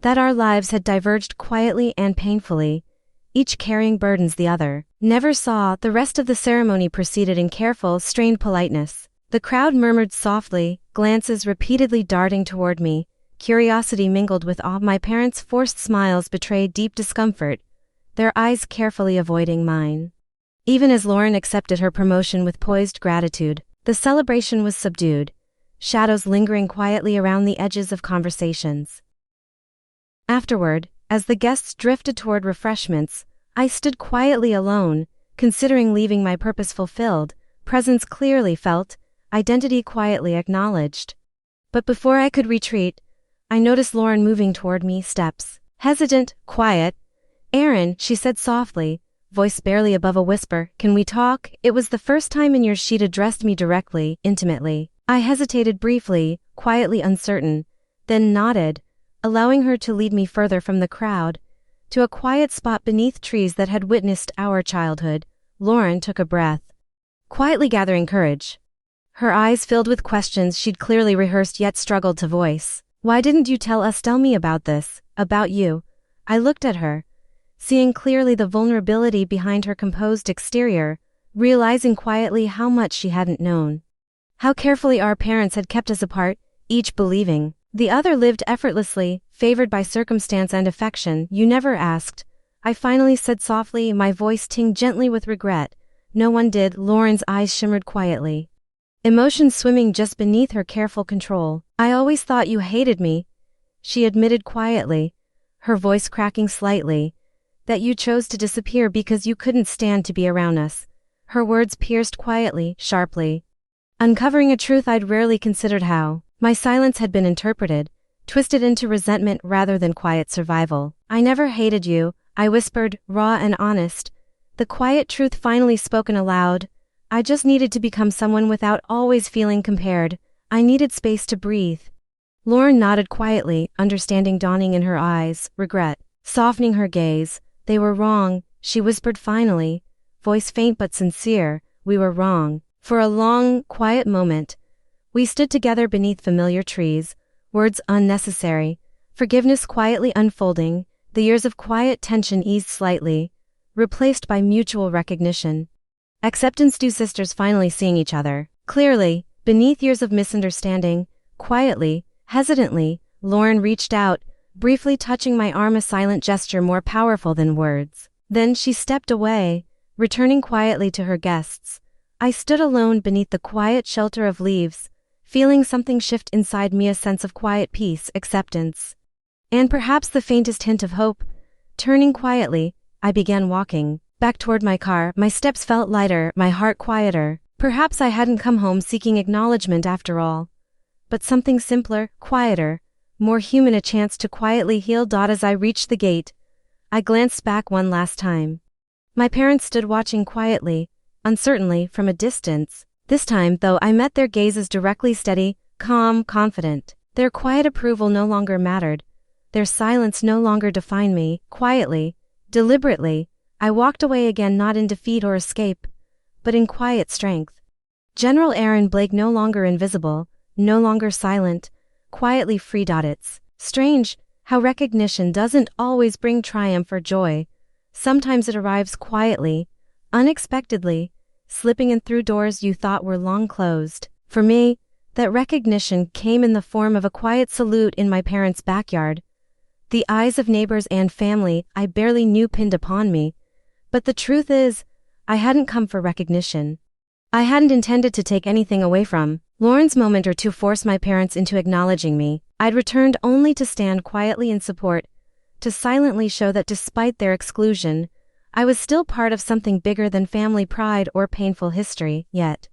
[SPEAKER 1] that our lives had diverged quietly and painfully, each carrying burdens the other never saw. The rest of the ceremony proceeded in careful, strained politeness. The crowd murmured softly, glances repeatedly darting toward me. Curiosity mingled with awe. My parents' forced smiles betrayed deep discomfort, their eyes carefully avoiding mine. Even as Lauren accepted her promotion with poised gratitude, the celebration was subdued, shadows lingering quietly around the edges of conversations. Afterward, as the guests drifted toward refreshments, I stood quietly alone, considering leaving, my purpose fulfilled, presence clearly felt, identity quietly acknowledged. But before I could retreat, I noticed Lauren moving toward me, steps hesitant, quiet. Aaron, she said softly, voice barely above a whisper, can we talk? It was the first time in years she'd addressed me directly, intimately. I hesitated briefly, quietly uncertain, then nodded, allowing her to lead me further from the crowd, to a quiet spot beneath trees that had witnessed our childhood. Lauren took a breath, quietly gathering courage. Her eyes filled with questions she'd clearly rehearsed yet struggled to voice. "Why didn't you tell me about this, about you?" I looked at her, seeing clearly the vulnerability behind her composed exterior, realizing quietly how much she hadn't known. How carefully our parents had kept us apart, each believing the other lived effortlessly, favored by circumstance and affection. "You never asked," I finally said softly, my voice tinged gently with regret. "No one did." Lauren's eyes shimmered quietly, emotions swimming just beneath her careful control. "I always thought you hated me," she admitted quietly, her voice cracking slightly, "that you chose to disappear because you couldn't stand to be around us." Her words pierced quietly, sharply, uncovering a truth I'd rarely considered: how my silence had been interpreted, twisted into resentment rather than quiet survival. "I never hated you," I whispered, raw and honest, the quiet truth finally spoken aloud. "I just needed to become someone without always feeling compared. I needed space to breathe." Lauren nodded quietly, understanding dawning in her eyes, regret softening her gaze. "They were wrong," she whispered finally, voice faint but sincere. "We were wrong." For a long, quiet moment, we stood together beneath familiar trees, words unnecessary, forgiveness quietly unfolding. The years of quiet tension eased slightly, replaced by mutual recognition. Acceptance. Two sisters finally seeing each other clearly, beneath years of misunderstanding. Quietly, hesitantly, Lauren reached out, briefly touching my arm, a silent gesture more powerful than words. Then she stepped away, returning quietly to her guests. I stood alone beneath the quiet shelter of leaves, feeling something shift inside me, a sense of quiet peace, acceptance, and perhaps the faintest hint of hope. Turning quietly, I began walking back toward my car. My steps felt lighter, my heart quieter. Perhaps I hadn't come home seeking acknowledgement after all, but something simpler, quieter, more human, a chance to quietly heal. As I reached the gate, I glanced back one last time. My parents stood watching quietly, uncertainly, from a distance. This time, though, I met their gazes directly, steady, calm, confident. Their quiet approval no longer mattered. Their silence no longer defined me. Quietly, deliberately, I walked away again, not in defeat or escape, but in quiet strength. General Aaron Blake no longer invisible, no longer silent, quietly free. It's strange how recognition doesn't always bring triumph or joy. Sometimes it arrives quietly, unexpectedly, slipping in through doors you thought were long closed. For me, that recognition came in the form of a quiet salute in my parents' backyard. The eyes of neighbors and family I barely knew pinned upon me. But the truth is, I hadn't come for recognition. I hadn't intended to take anything away from Lauren's moment or to force my parents into acknowledging me. I'd returned only to stand quietly in support, to silently show that despite their exclusion, I was still part of something bigger than family pride or painful history. Yet,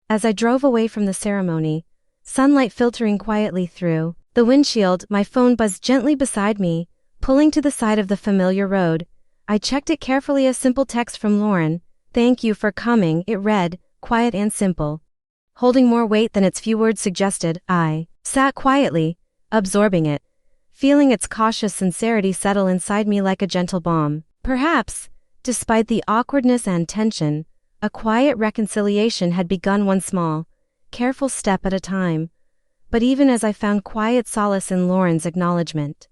[SPEAKER 1] as I drove away from the ceremony, sunlight filtering quietly through the windshield, my phone buzzed gently beside me. Pulling to the side of the familiar road, I checked it carefully. A simple text from Lauren. "Thank you for coming," it read, quiet and simple, holding more weight than its few words suggested. I sat quietly, absorbing it, feeling its cautious sincerity settle inside me like a gentle balm. Perhaps, despite the awkwardness and tension, a quiet reconciliation had begun, one small, careful step at a time. But even as I found quiet solace in Lauren's acknowledgement,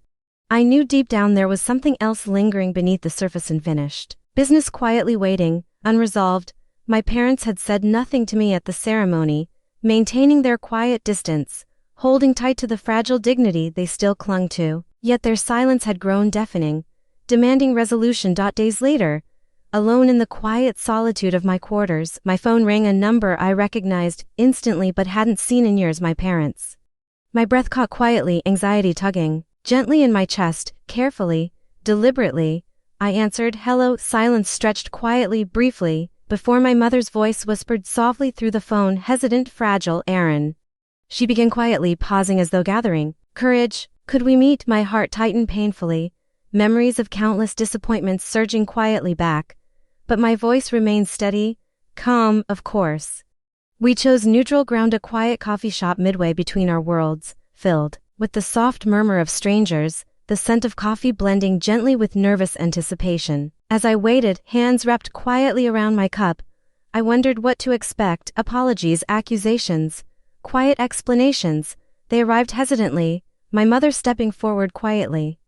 [SPEAKER 1] I knew deep down there was something else lingering beneath the surface. Unfinished business quietly waiting, unresolved. My parents had said nothing to me at the ceremony, maintaining their quiet distance, holding tight to the fragile dignity they still clung to. Yet their silence had grown deafening, demanding resolution. Days later, alone in the quiet solitude of my quarters, my phone rang, a number I recognized instantly but hadn't seen in years. My parents. My breath caught quietly, anxiety tugging gently in my chest. Carefully, deliberately, I answered. "Hello." Silence stretched quietly, briefly, before my mother's voice whispered softly through the phone, hesitant, fragile. "Aaron." She began quietly, pausing as though gathering courage. "Could we meet?" My heart tightened painfully, memories of countless disappointments surging quietly back. But my voice remained steady, calm. "Of course." We chose neutral ground, a quiet coffee shop midway between our worlds, filled with the soft murmur of strangers, the scent of coffee blending gently with nervous anticipation. As I waited, hands wrapped quietly around my cup, I wondered what to expect: apologies, accusations, quiet explanations. They arrived hesitantly, my mother stepping forward quietly,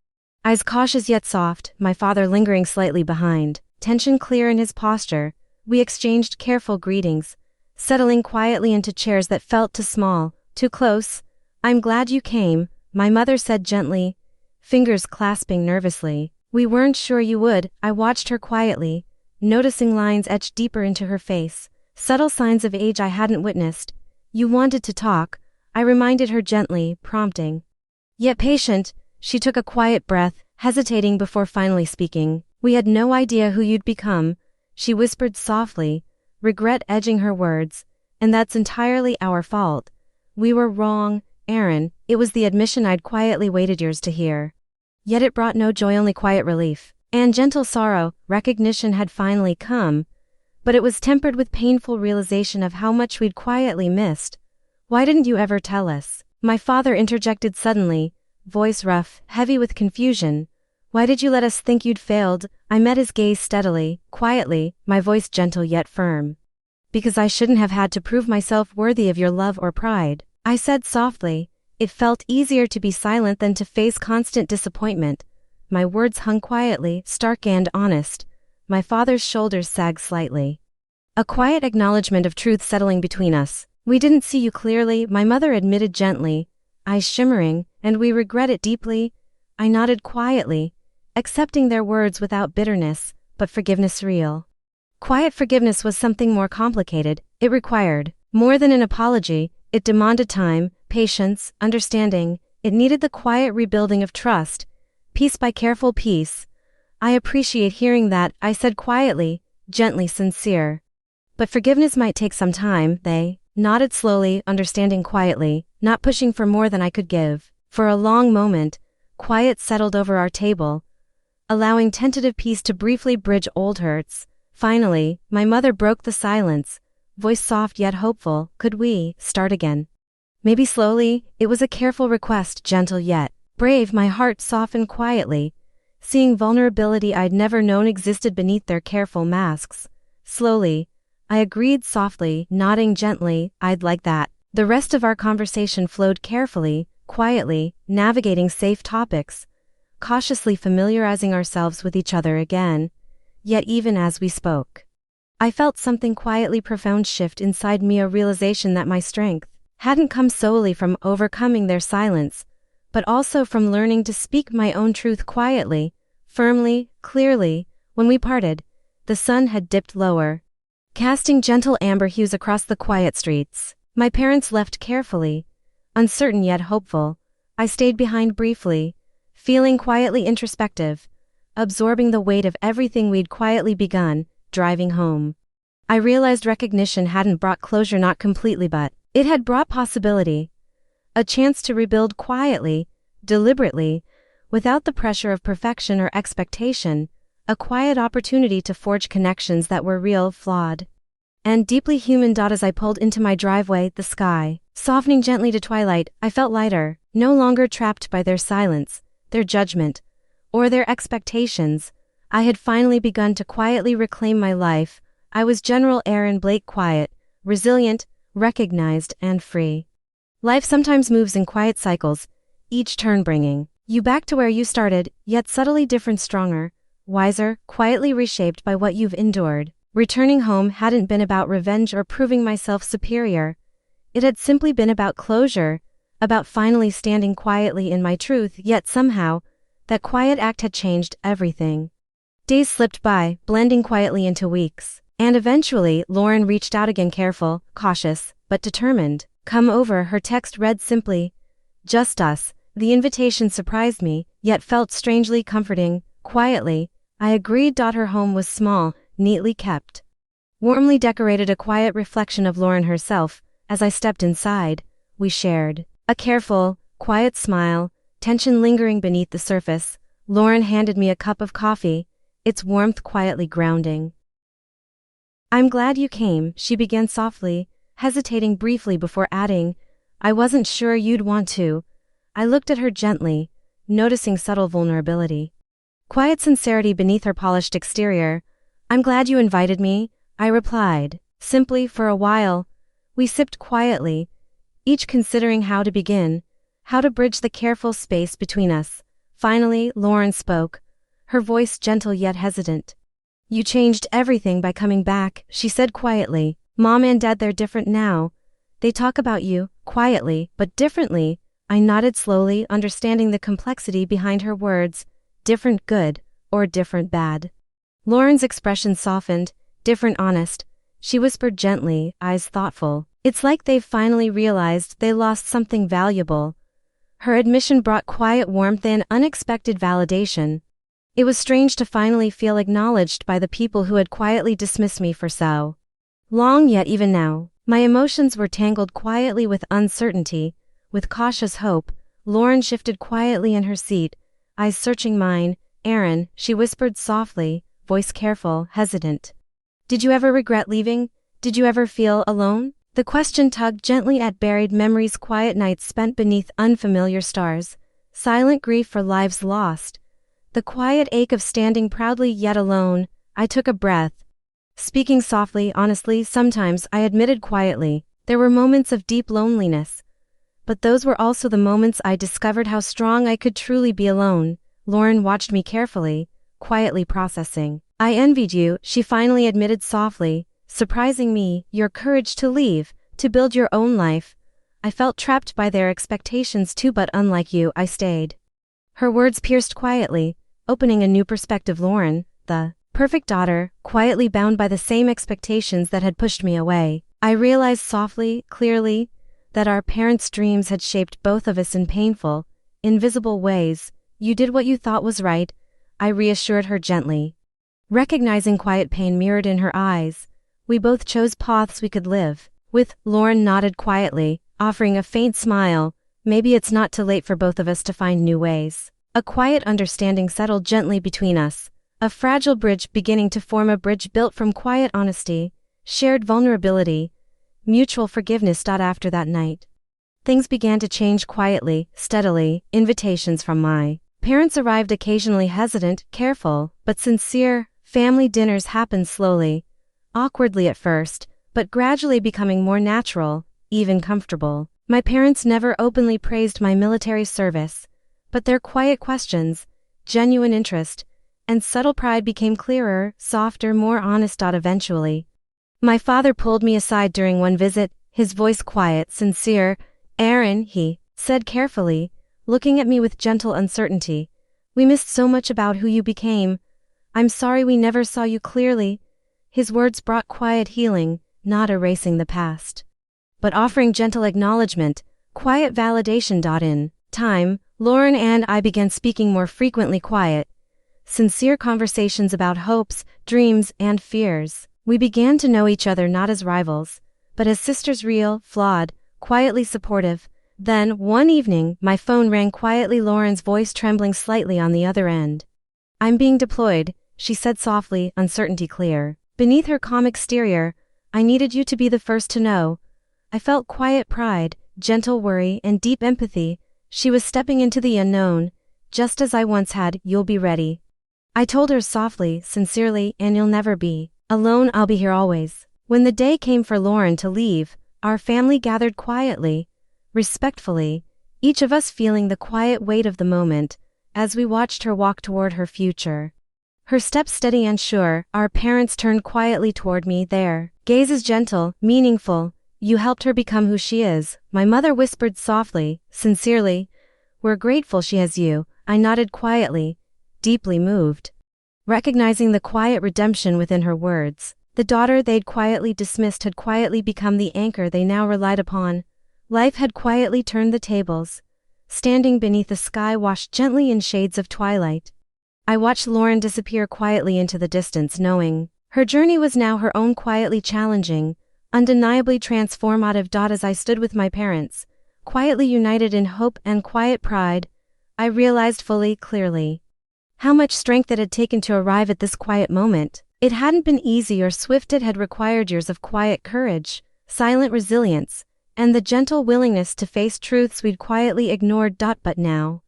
[SPEAKER 1] eyes cautious yet soft, my father lingering slightly behind, tension clear in his posture. We exchanged careful greetings, settling quietly into chairs that felt too small, too close. "I'm glad you came," my mother said gently, fingers clasping nervously. "We weren't sure you would." I watched her quietly, noticing lines etched deeper into her face, subtle signs of age I hadn't witnessed. "You wanted to talk," I reminded her gently, prompting, yet patient. She took a quiet breath, hesitating before finally speaking. "We had no idea who you'd become," she whispered softly, regret edging her words. "And that's entirely our fault. We were wrong, Aaron." It was the admission I'd quietly waited years to hear. Yet it brought no joy, only quiet relief and gentle sorrow. Recognition had finally come, but it was tempered with painful realization of how much we'd quietly missed. "Why didn't you ever tell us?" my father interjected suddenly, voice rough, heavy with confusion. "Why did you let us think you'd failed?" I met his gaze steadily, quietly, my voice gentle yet firm. "Because I shouldn't have had to prove myself worthy of your love or pride," I said softly. It felt easier to be silent than to face constant disappointment. My words hung quietly, stark and honest. My father's shoulders sagged slightly, a quiet acknowledgement of truth settling between us. "We didn't see you clearly," my mother admitted gently, eyes shimmering, "and we regret it deeply." I nodded quietly, accepting their words without bitterness, but forgiveness real. Quiet forgiveness was something more complicated. It required more than an apology. It demanded time, patience, understanding. It needed the quiet rebuilding of trust, piece by careful piece. "I appreciate hearing that," I said quietly, gently sincere. "But forgiveness might take some time." They nodded slowly, understanding quietly, not pushing for more than I could give. For a long moment, quiet settled over our table, allowing tentative peace to briefly bridge old hurts. Finally, my mother broke the silence, voice soft yet hopeful. "Could we start again? Maybe slowly?" It was a careful request, gentle yet brave. My heart softened quietly, seeing vulnerability I'd never known existed beneath their careful masks. "Slowly," I agreed softly, nodding gently. "I'd like that." The rest of our conversation flowed carefully, quietly, navigating safe topics, cautiously familiarizing ourselves with each other again. Yet even as we spoke, I felt something quietly profound shift inside me, a realization that my strength hadn't come solely from overcoming their silence, but also from learning to speak my own truth quietly, firmly, clearly. When we parted, the sun had dipped lower, casting gentle amber hues across the quiet streets. My parents left carefully, uncertain yet hopeful. I stayed behind briefly, feeling quietly introspective, absorbing the weight of everything we'd quietly begun. Driving home, I realized recognition hadn't brought closure, not completely, but it had brought possibility. A chance to rebuild quietly, deliberately, without the pressure of perfection or expectation. A quiet opportunity to forge connections that were real, flawed, and deeply human. As I pulled into my driveway, the sky softening gently to twilight, I felt lighter, no longer trapped by their silence, their judgment, or their expectations. I had finally begun to quietly reclaim my life. I was General Aaron Blake, quiet, resilient, recognized, and free. Life sometimes moves in quiet cycles, each turn bringing you back to where you started, yet subtly different, stronger, wiser, quietly reshaped by what you've endured. Returning home hadn't been about revenge or proving myself superior. It had simply been about closure, about finally standing quietly in my truth. Yet somehow, that quiet act had changed everything. Days slipped by, blending quietly into weeks, and eventually Lauren reached out again, careful, cautious, but determined. "Come over," her text read simply. "Just us." The invitation surprised me, yet felt strangely comforting. Quietly, I agreed. Her home was small, neatly kept, warmly decorated, a quiet reflection of Lauren herself. As I stepped inside, we shared a careful, quiet smile, tension lingering beneath the surface. Lauren handed me a cup of coffee, its warmth quietly grounding. "I'm glad you came," she began softly, hesitating briefly before adding, "I wasn't sure you'd want to." I looked at her gently, noticing subtle vulnerability. Quiet sincerity beneath her polished exterior. I'm glad you invited me, I replied. Simply, for a while, we sipped quietly, each considering how to begin, how to bridge the careful space between us. Finally, Lauren spoke, her voice gentle yet hesitant. You changed everything by coming back, she said quietly. Mom and Dad, they're different now. They talk about you, quietly, but differently. I nodded slowly, understanding the complexity behind her words. Different good, or different bad. Lauren's expression softened, different honest. She whispered gently, eyes thoughtful. It's like they've finally realized they lost something valuable. Her admission brought quiet warmth and unexpected validation. It was strange to finally feel acknowledged by the people who had quietly dismissed me for so long, yet even now, my emotions were tangled quietly with uncertainty, with cautious hope. Lauren shifted quietly in her seat, eyes searching mine. Aaron, she whispered softly, voice careful, hesitant. Did you ever regret leaving? Did you ever feel alone? The question tugged gently at buried memories, quiet nights spent beneath unfamiliar stars, silent grief for lives lost, the quiet ache of standing proudly yet alone. I took a breath. Speaking softly, honestly, sometimes, I admitted quietly, there were moments of deep loneliness. But those were also the moments I discovered how strong I could truly be alone. Lauren watched me carefully, quietly processing. I envied you, she finally admitted softly, surprising me, your courage to leave, to build your own life. I felt trapped by their expectations too, but unlike you, I stayed. Her words pierced quietly, opening a new perspective. Lauren, the perfect daughter, quietly bound by the same expectations that had pushed me away. I realized softly, clearly, that our parents' dreams had shaped both of us in painful, invisible ways. You did what you thought was right, I reassured her gently. Recognizing quiet pain mirrored in her eyes, we both chose paths we could live with. Lauren nodded quietly, offering a faint smile. Maybe it's not too late for both of us to find new ways. A quiet understanding settled gently between us, a fragile bridge beginning to form, a bridge built from quiet honesty, shared vulnerability, mutual forgiveness. After that night, things began to change quietly, steadily. Invitations from my parents arrived, occasionally hesitant, careful, but sincere. Family dinners happened slowly, awkwardly at first, but gradually becoming more natural, even comfortable. My parents never openly praised my military service, but their quiet questions, genuine interest, and subtle pride became clearer, softer, more honest. Eventually, my father pulled me aside during one visit, his voice quiet, sincere. Aaron, he said carefully, looking at me with gentle uncertainty, we missed so much about who you became. I'm sorry we never saw you clearly. His words brought quiet healing, not erasing the past, but offering gentle acknowledgement, quiet validation. In time, Lauren and I began speaking more frequently, quiet, sincere conversations about hopes, dreams, and fears. We began to know each other not as rivals, but as sisters, real, flawed, quietly supportive. Then, one evening, my phone rang quietly, Lauren's voice trembling slightly on the other end. I'm being deployed, she said softly, uncertainty clear beneath her calm exterior. I needed you to be the first to know. I felt quiet pride, gentle worry, and deep empathy. She was stepping into the unknown, just as I once had. You'll be ready, I told her softly, sincerely, and you'll never be alone. I'll be here always. When the day came for Lauren to leave, our family gathered quietly, respectfully, each of us feeling the quiet weight of the moment, as we watched her walk toward her future. Her steps steady and sure, our parents turned quietly toward me, their gazes gentle, meaningful. You helped her become who she is, my mother whispered softly, sincerely. We're grateful she has you, I nodded quietly, deeply moved, recognizing the quiet redemption within her words. The daughter they'd quietly dismissed had quietly become the anchor they now relied upon. Life had quietly turned the tables, standing beneath a sky washed gently in shades of twilight. I watched Lauren disappear quietly into the distance, knowing her journey was now her own, quietly challenging, undeniably transformative. As I stood with my parents, quietly united in hope and quiet pride, I realized fully, clearly, how much strength it had taken to arrive at this quiet moment. It hadn't been easy or swift, it had required years of quiet courage, silent resilience, and the gentle willingness to face truths we'd quietly ignored. But now,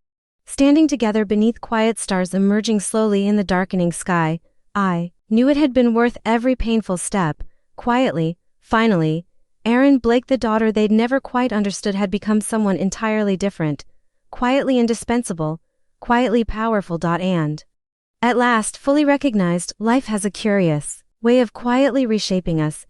[SPEAKER 1] standing together beneath quiet stars emerging slowly in the darkening sky, I knew it had been worth every painful step. Quietly, finally, Erin Blake, the daughter they'd never quite understood, had become someone entirely different, quietly indispensable, quietly powerful. And at last, fully recognized, life has a curious way of quietly reshaping us,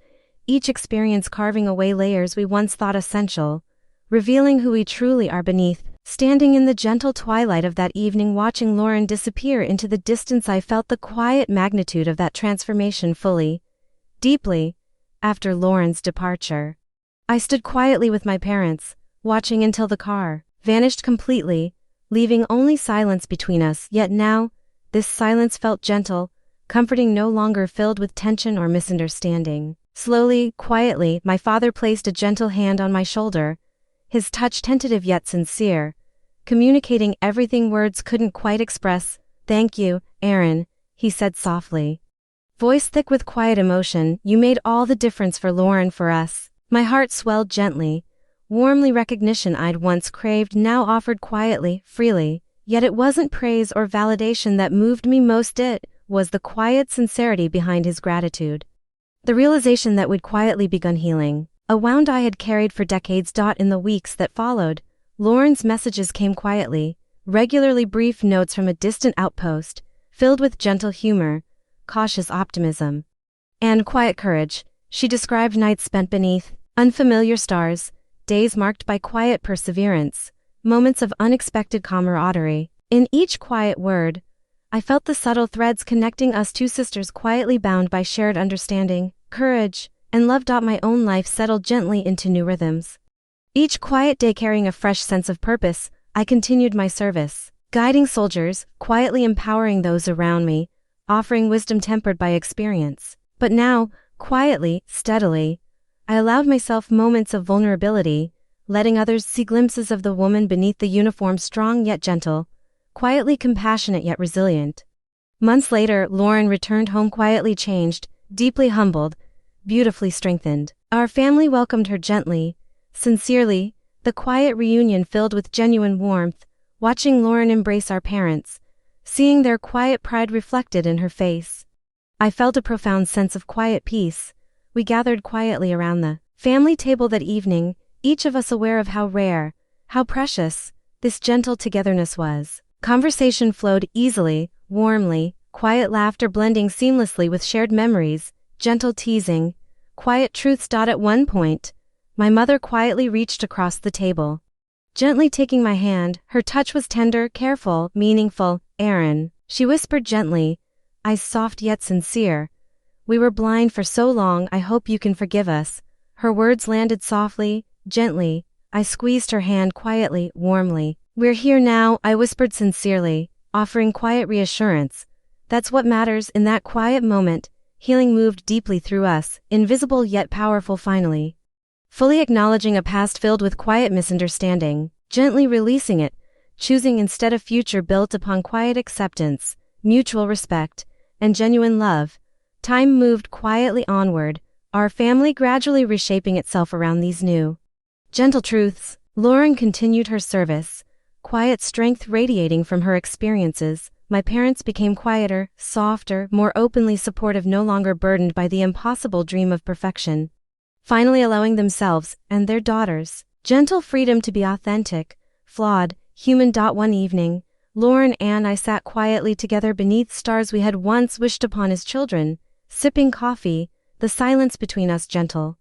[SPEAKER 1] each experience carving away layers we once thought essential, revealing who we truly are beneath. Standing in the gentle twilight of that evening, watching Lauren disappear into the distance, I felt the quiet magnitude of that transformation fully, deeply. After Lauren's departure, I stood quietly with my parents, watching until the car vanished completely, leaving only silence between us. Yet now, this silence felt gentle, comforting, no longer filled with tension or misunderstanding. Slowly, quietly, my father placed a gentle hand on my shoulder, his touch tentative yet sincere, communicating everything words couldn't quite express. "Thank you, Erin," he said softly, voice thick with quiet emotion. "You made all the difference for Lauren, for us." My heart swelled gently, warmly. Recognition I'd once craved now offered quietly, freely. Yet it wasn't praise or validation that moved me most, it was the quiet sincerity behind his gratitude. The realization that we'd quietly begun healing a wound I had carried for decades. In the weeks that followed, Lauren's messages came quietly, regularly, brief notes from a distant outpost, filled with gentle humor, cautious optimism, and quiet courage. She described nights spent beneath unfamiliar stars, days marked by quiet perseverance, moments of unexpected camaraderie. In each quiet word, I felt the subtle threads connecting us, two sisters quietly bound by shared understanding, courage, and love. My own life settled gently into new rhythms. Each quiet day carrying a fresh sense of purpose, I continued my service, guiding soldiers, quietly empowering those around me, offering wisdom tempered by experience. But now, quietly, steadily, I allowed myself moments of vulnerability, letting others see glimpses of the woman beneath the uniform, strong yet gentle, quietly compassionate yet resilient. Months later, Lauren returned home quietly changed, deeply humbled, beautifully strengthened. Our family welcomed her gently, sincerely, the quiet reunion filled with genuine warmth. Watching Lauren embrace our parents, seeing their quiet pride reflected in her face, I felt a profound sense of quiet peace. We gathered quietly around the family table that evening, each of us aware of how rare, how precious, this gentle togetherness was. Conversation flowed easily, warmly, quiet laughter blending seamlessly with shared memories, gentle teasing, quiet truths. At one point, my mother quietly reached across the table, gently taking my hand. Her touch was tender, careful, meaningful. "Erin," she whispered gently, eyes soft yet sincere. "We were blind for so long, I hope you can forgive us." Her words landed softly, gently. I squeezed her hand quietly, warmly. "We're here now," I whispered sincerely, offering quiet reassurance. That's what matters. In that quiet moment, healing moved deeply through us, invisible yet powerful. Finally, fully acknowledging a past filled with quiet misunderstanding, gently releasing it, choosing instead a future built upon quiet acceptance, mutual respect, and genuine love. Time moved quietly onward, our family gradually reshaping itself around these new, gentle truths. Lauren continued her service, quiet strength radiating from her experiences. My parents became quieter, softer, more openly supportive, no longer burdened by the impossible dream of perfection, finally allowing themselves, and their daughters, gentle freedom to be authentic, flawed, human. One evening, Lauren and I sat quietly together beneath stars we had once wished upon as children, sipping coffee, the silence between us gentle,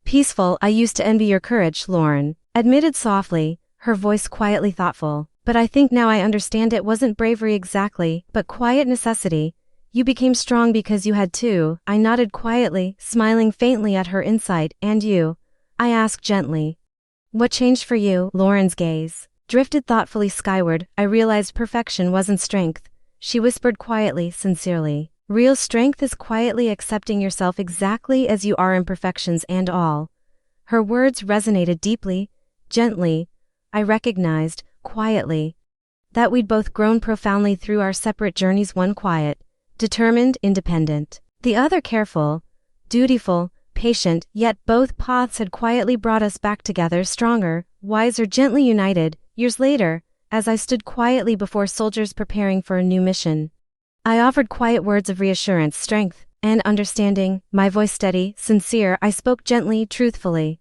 [SPEAKER 1] peaceful. "I used to envy your courage," Lauren admitted softly, her voice quietly thoughtful. "But I think now I understand it wasn't bravery exactly, but quiet necessity. You became strong because you had to." I nodded quietly, smiling faintly at her insight. "And you?" I asked gently. "What changed for you?" Lauren's gaze drifted thoughtfully skyward. "I realized perfection wasn't strength," she whispered quietly, sincerely. "Real strength is quietly accepting yourself exactly as you are, imperfections and all." Her words resonated deeply, gently. I recognized, quietly, that we'd both grown profoundly through our separate journeys, one quiet, determined, independent, the other careful, dutiful, patient, yet both paths had quietly brought us back together, stronger, wiser, gently united. Years later, as I stood quietly before soldiers preparing for a new mission, I offered quiet words of reassurance, strength, and understanding, my voice steady, sincere. I spoke gently, truthfully.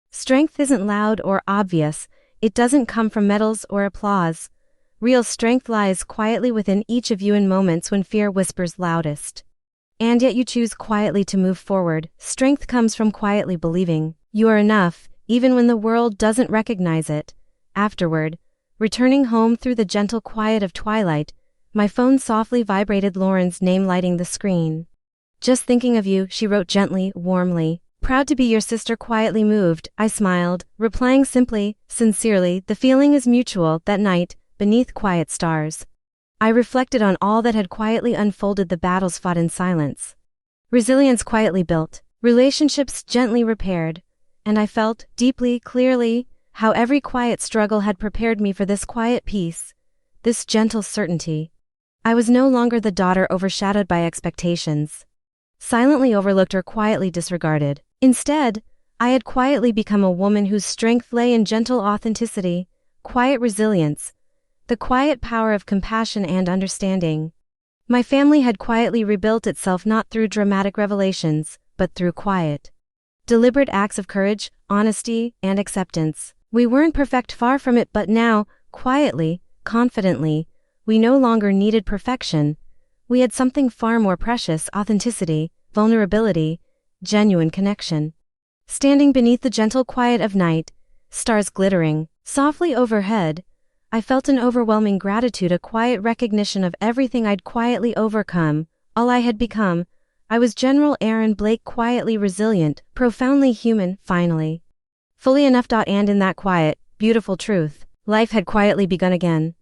[SPEAKER 1] Strength isn't loud or obvious, it doesn't come from medals or applause. Real strength lies quietly within each of you in moments when fear whispers loudest. And yet you choose quietly to move forward. Strength comes from quietly believing you are enough, even when the world doesn't recognize it. Afterward, returning home through the gentle quiet of twilight, my phone softly vibrated, Lauren's name lighting the screen. Just thinking of you, she wrote gently, warmly. Proud to be your sister. Quietly moved, I smiled, replying simply, sincerely. The feeling is mutual. That night, beneath quiet stars, I reflected on all that had quietly unfolded, the battles fought in silence, resilience quietly built, relationships gently repaired, and I felt, deeply, clearly, how every quiet struggle had prepared me for this quiet peace, this gentle certainty. I was no longer the daughter overshadowed by expectations, silently overlooked or quietly disregarded. Instead, I had quietly become a woman whose strength lay in gentle authenticity, quiet resilience, the quiet power of compassion and understanding. My family had quietly rebuilt itself, not through dramatic revelations, but through quiet, deliberate acts of courage, honesty, and acceptance. We weren't perfect, far from it, but now, quietly, confidently, we no longer needed perfection. We had something far more precious: authenticity, vulnerability, genuine connection. Standing beneath the gentle quiet of night, stars glittering softly overhead, I felt an overwhelming gratitude, a quiet recognition of everything I'd quietly overcome, all I had become. I was General Aaron Blake, quietly resilient, profoundly human, finally. Fully enough. And in that quiet, beautiful truth, life had quietly begun again.